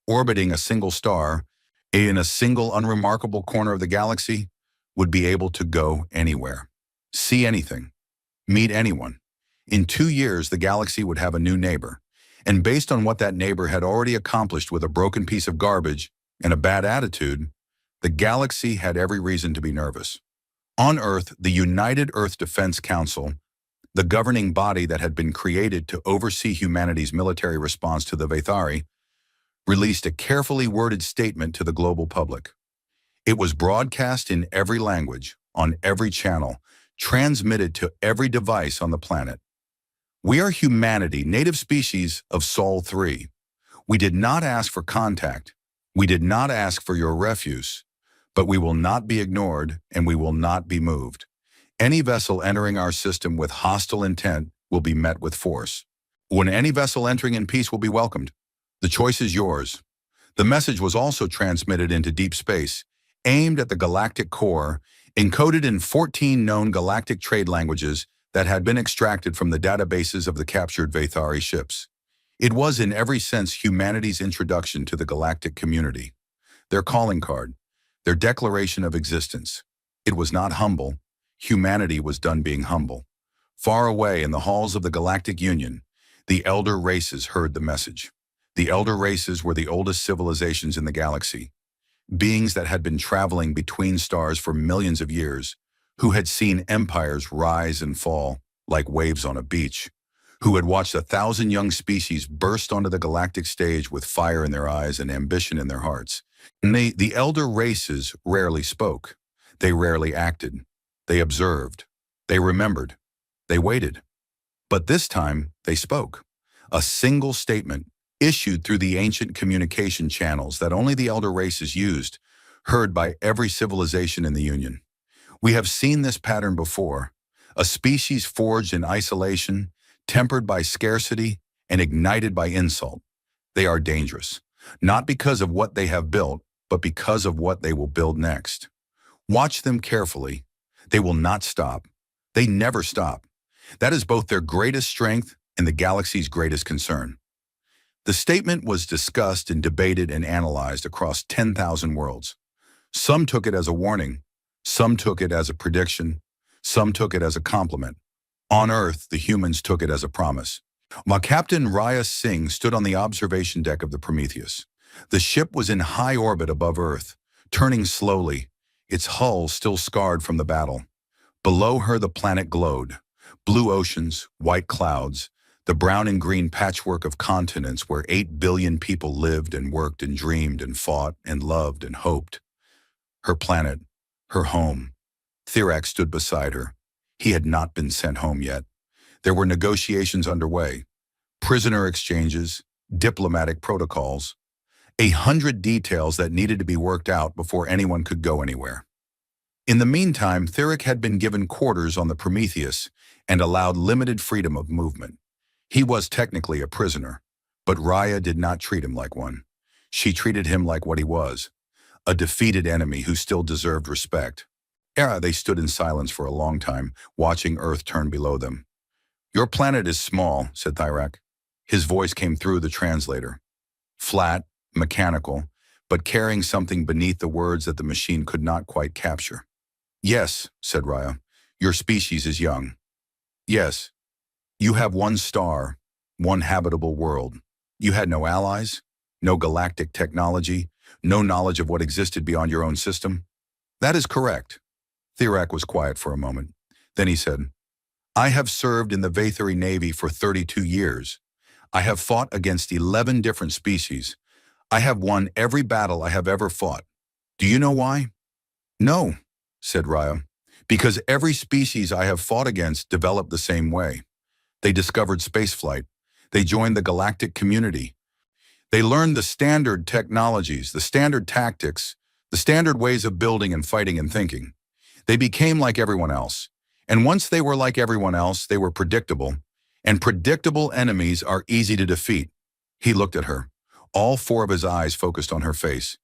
orbiting a single star, in a single unremarkable corner of the galaxy, would be able to go anywhere, see anything, meet anyone. In 2 years, the galaxy would have a new neighbor. And based on what that neighbor had already accomplished with a broken piece of garbage and a bad attitude, the galaxy had every reason to be nervous. On Earth, the United Earth Defense Council, the governing body that had been created to oversee humanity's military response to the Vathari, released a carefully worded statement to the global public. It was broadcast in every language, on every channel, transmitted to every device on the planet. We are humanity, native species of Sol 3. We did not ask for contact. We did not ask for your refuse. But we will not be ignored, and we will not be moved. Any vessel entering our system with hostile intent will be met with force. When any vessel entering in peace will be welcomed. The choice is yours. The message was also transmitted into deep space, aimed at the galactic core, encoded in 14 known galactic trade languages that had been extracted from the databases of the captured Vathari ships. It was in every sense humanity's introduction to the galactic community. Their calling card, their declaration of existence. It was not humble. Humanity was done being humble. Far away in the halls of the Galactic Union, the elder races heard the message. The elder races were the oldest civilizations in the galaxy, beings that had been traveling between stars for millions of years, who had seen empires rise and fall like waves on a beach, who had watched 1,000 young species burst onto the galactic stage with fire in their eyes and ambition in their hearts. And the elder races rarely spoke. They rarely acted. They observed. They remembered. They waited. But this time, they spoke. A single statement, issued through the ancient communication channels that only the elder races used, heard by every civilization in the Union. We have seen this pattern before. A species forged in isolation, tempered by scarcity, and ignited by insult. They are dangerous, not because of what they have built, but because of what they will build next. Watch them carefully. They will not stop. They never stop. That is both their greatest strength and the galaxy's greatest concern. The statement was discussed and debated and analyzed across 10,000 worlds. Some took it as a warning. Some took it as a prediction. Some took it as a compliment. On Earth, the humans took it as a promise. While Captain Raya Singh stood on the observation deck of the Prometheus, the ship was in high orbit above Earth, turning slowly, its hull still scarred from the battle. Below her, the planet glowed. Blue oceans, white clouds, the brown and green patchwork of continents where 8 billion people lived and worked and dreamed and fought and loved and hoped. Her planet, her home. Thirak stood beside her. He had not been sent home yet. There were negotiations underway, prisoner exchanges, diplomatic protocols, 100 details that needed to be worked out before anyone could go anywhere. In the meantime, Thirak had been given quarters on the Prometheus and allowed limited freedom of movement. He was technically a prisoner, but Raya did not treat him like one. She treated him like what he was, a defeated enemy who still deserved respect. They stood in silence for a long time, watching Earth turn below them. "Your planet is small," said Thirak. His voice came through the translator. Flat, mechanical, but carrying something beneath the words that the machine could not quite capture. "Yes," said Raya, "your species is young. Yes, you have one star, one habitable world. You had no allies, no galactic technology, no knowledge of what existed beyond your own system." "That is correct." Thirak was quiet for a moment. Then he said, "I have served in the Vathari Navy for 32 years. I have fought against 11 different species. I have won every battle I have ever fought. Do you know why?" "No," said Raya, "because every species I have fought against developed the same way. They discovered spaceflight. They joined the galactic community. They learned the standard technologies, the standard tactics, the standard ways of building and fighting and thinking. They became like everyone else. And once they were like everyone else, they were predictable. And predictable enemies are easy to defeat. He looked at her. All four of his eyes focused on her face.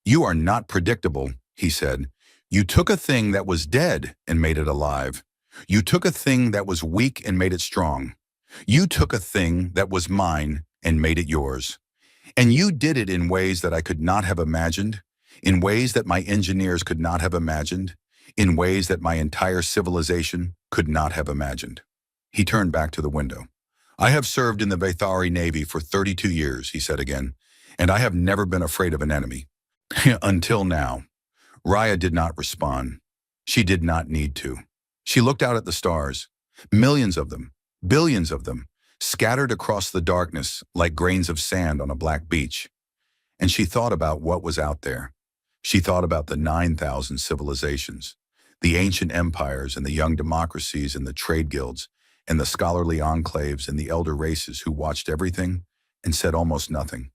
"You are not predictable," he said. "You took a thing that was dead and made it alive. You took a thing that was weak and made it strong. You took a thing that was mine and made it yours. And you did it in ways that I could not have imagined, in ways that my engineers could not have imagined, in ways that my entire civilization could not have imagined." He turned back to the window. "I have served in the Vathari Navy for 32 years, he said again, "and I have never been afraid of an enemy." Until now. Raya did not respond. She did not need to. She looked out at the stars. Millions of them, billions of them, scattered across the darkness like grains of sand on a black beach. And she thought about what was out there. She thought about the 9,000 civilizations, the ancient empires and the young democracies and the trade guilds and the scholarly enclaves and the elder races who watched everything and said almost nothing.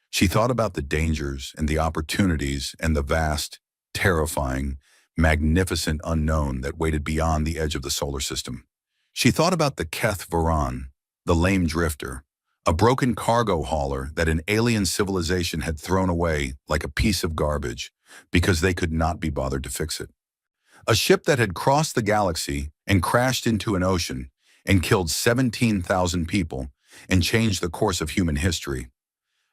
She thought about the dangers and the opportunities and the vast, terrifying, magnificent unknown that waited beyond the edge of the solar system. She thought about the Keth Varan, the lame drifter, a broken cargo hauler that an alien civilization had thrown away like a piece of garbage because they could not be bothered to fix it. A ship that had crossed the galaxy and crashed into an ocean and killed 17,000 people and changed the course of human history.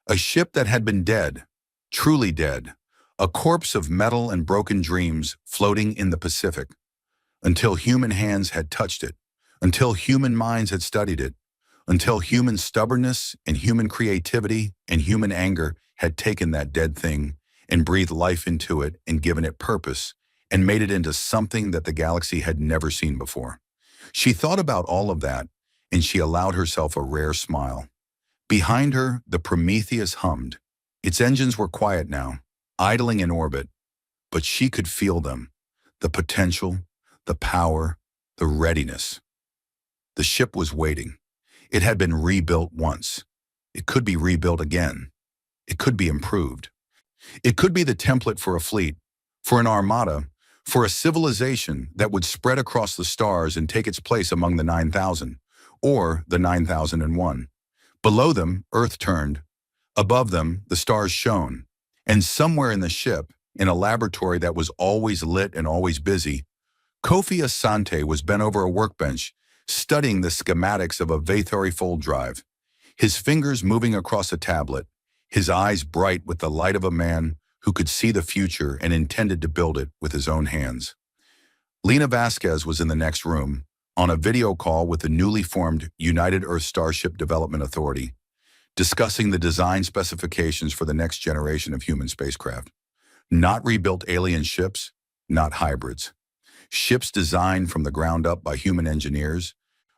A ship that had been dead, truly dead, a corpse of metal and broken dreams floating in the Pacific, until human hands had touched it, until human minds had studied it, until human stubbornness and human creativity and human anger had taken that dead thing and breathed life into it and given it purpose and made it into something that the galaxy had never seen before. She thought about all of that, and she allowed herself a rare smile. Behind her, the Prometheus hummed. Its engines were quiet now, idling in orbit, but she could feel them, the potential, the power, the readiness. The ship was waiting. It had been rebuilt once. It could be rebuilt again. It could be improved. It could be the template for a fleet, for an armada, for a civilization that would spread across the stars and take its place among the 9,000, or the 9,001. Below them, Earth turned. Above them, the stars shone. And somewhere in the ship, in a laboratory that was always lit and always busy, Kofi Asante was bent over a workbench, studying the schematics of a Vathari fold drive, his fingers moving across a tablet, his eyes bright with the light of a man who could see the future and intended to build it with his own hands. Lena Vasquez was in the next room, on a video call with the newly formed United Earth Starship Development Authority, discussing the design specifications for the next generation of human spacecraft. Not rebuilt alien ships, not hybrids. Ships designed from the ground up by human engineers,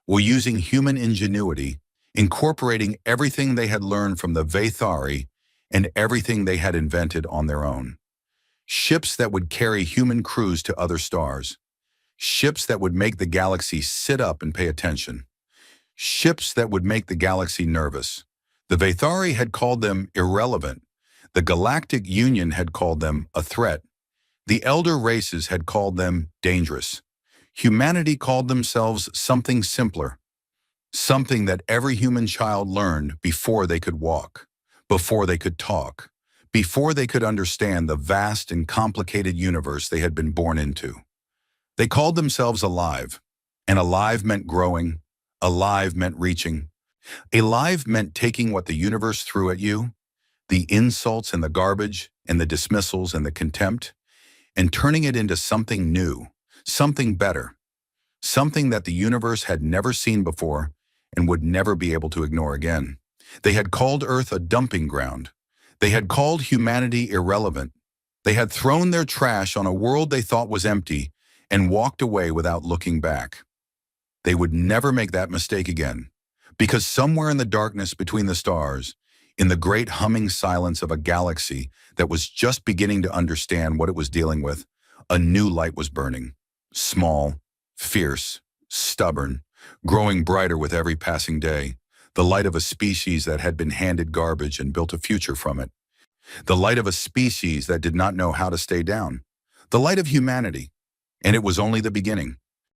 were using human ingenuity, incorporating everything they had learned from the Vathari and everything they had invented on their own. Ships that would carry human crews to other stars. Ships that would make the galaxy sit up and pay attention. Ships that would make the galaxy nervous. The Vathari had called them irrelevant. The Galactic Union had called them a threat. The elder races had called them dangerous. Humanity called themselves something simpler, something that every human child learned before they could walk, before they could talk, before they could understand the vast and complicated universe they had been born into. They called themselves alive, and alive meant growing, alive meant reaching. Alive meant taking what the universe threw at you, the insults and the garbage and the dismissals and the contempt, and turning it into something new, something better, something that the universe had never seen before and would never be able to ignore again. They had called Earth a dumping ground. They had called humanity irrelevant. They had thrown their trash on a world they thought was empty and walked away without looking back. They would never make that mistake again, because somewhere in the darkness between the stars, in the great humming silence of a galaxy that was just beginning to understand what it was dealing with, a new light was burning. Small, fierce, stubborn, growing brighter with every passing day. The light of a species that had been handed garbage and built a future from it. The light of a species that did not know how to stay down. The light of humanity. And it was only the beginning.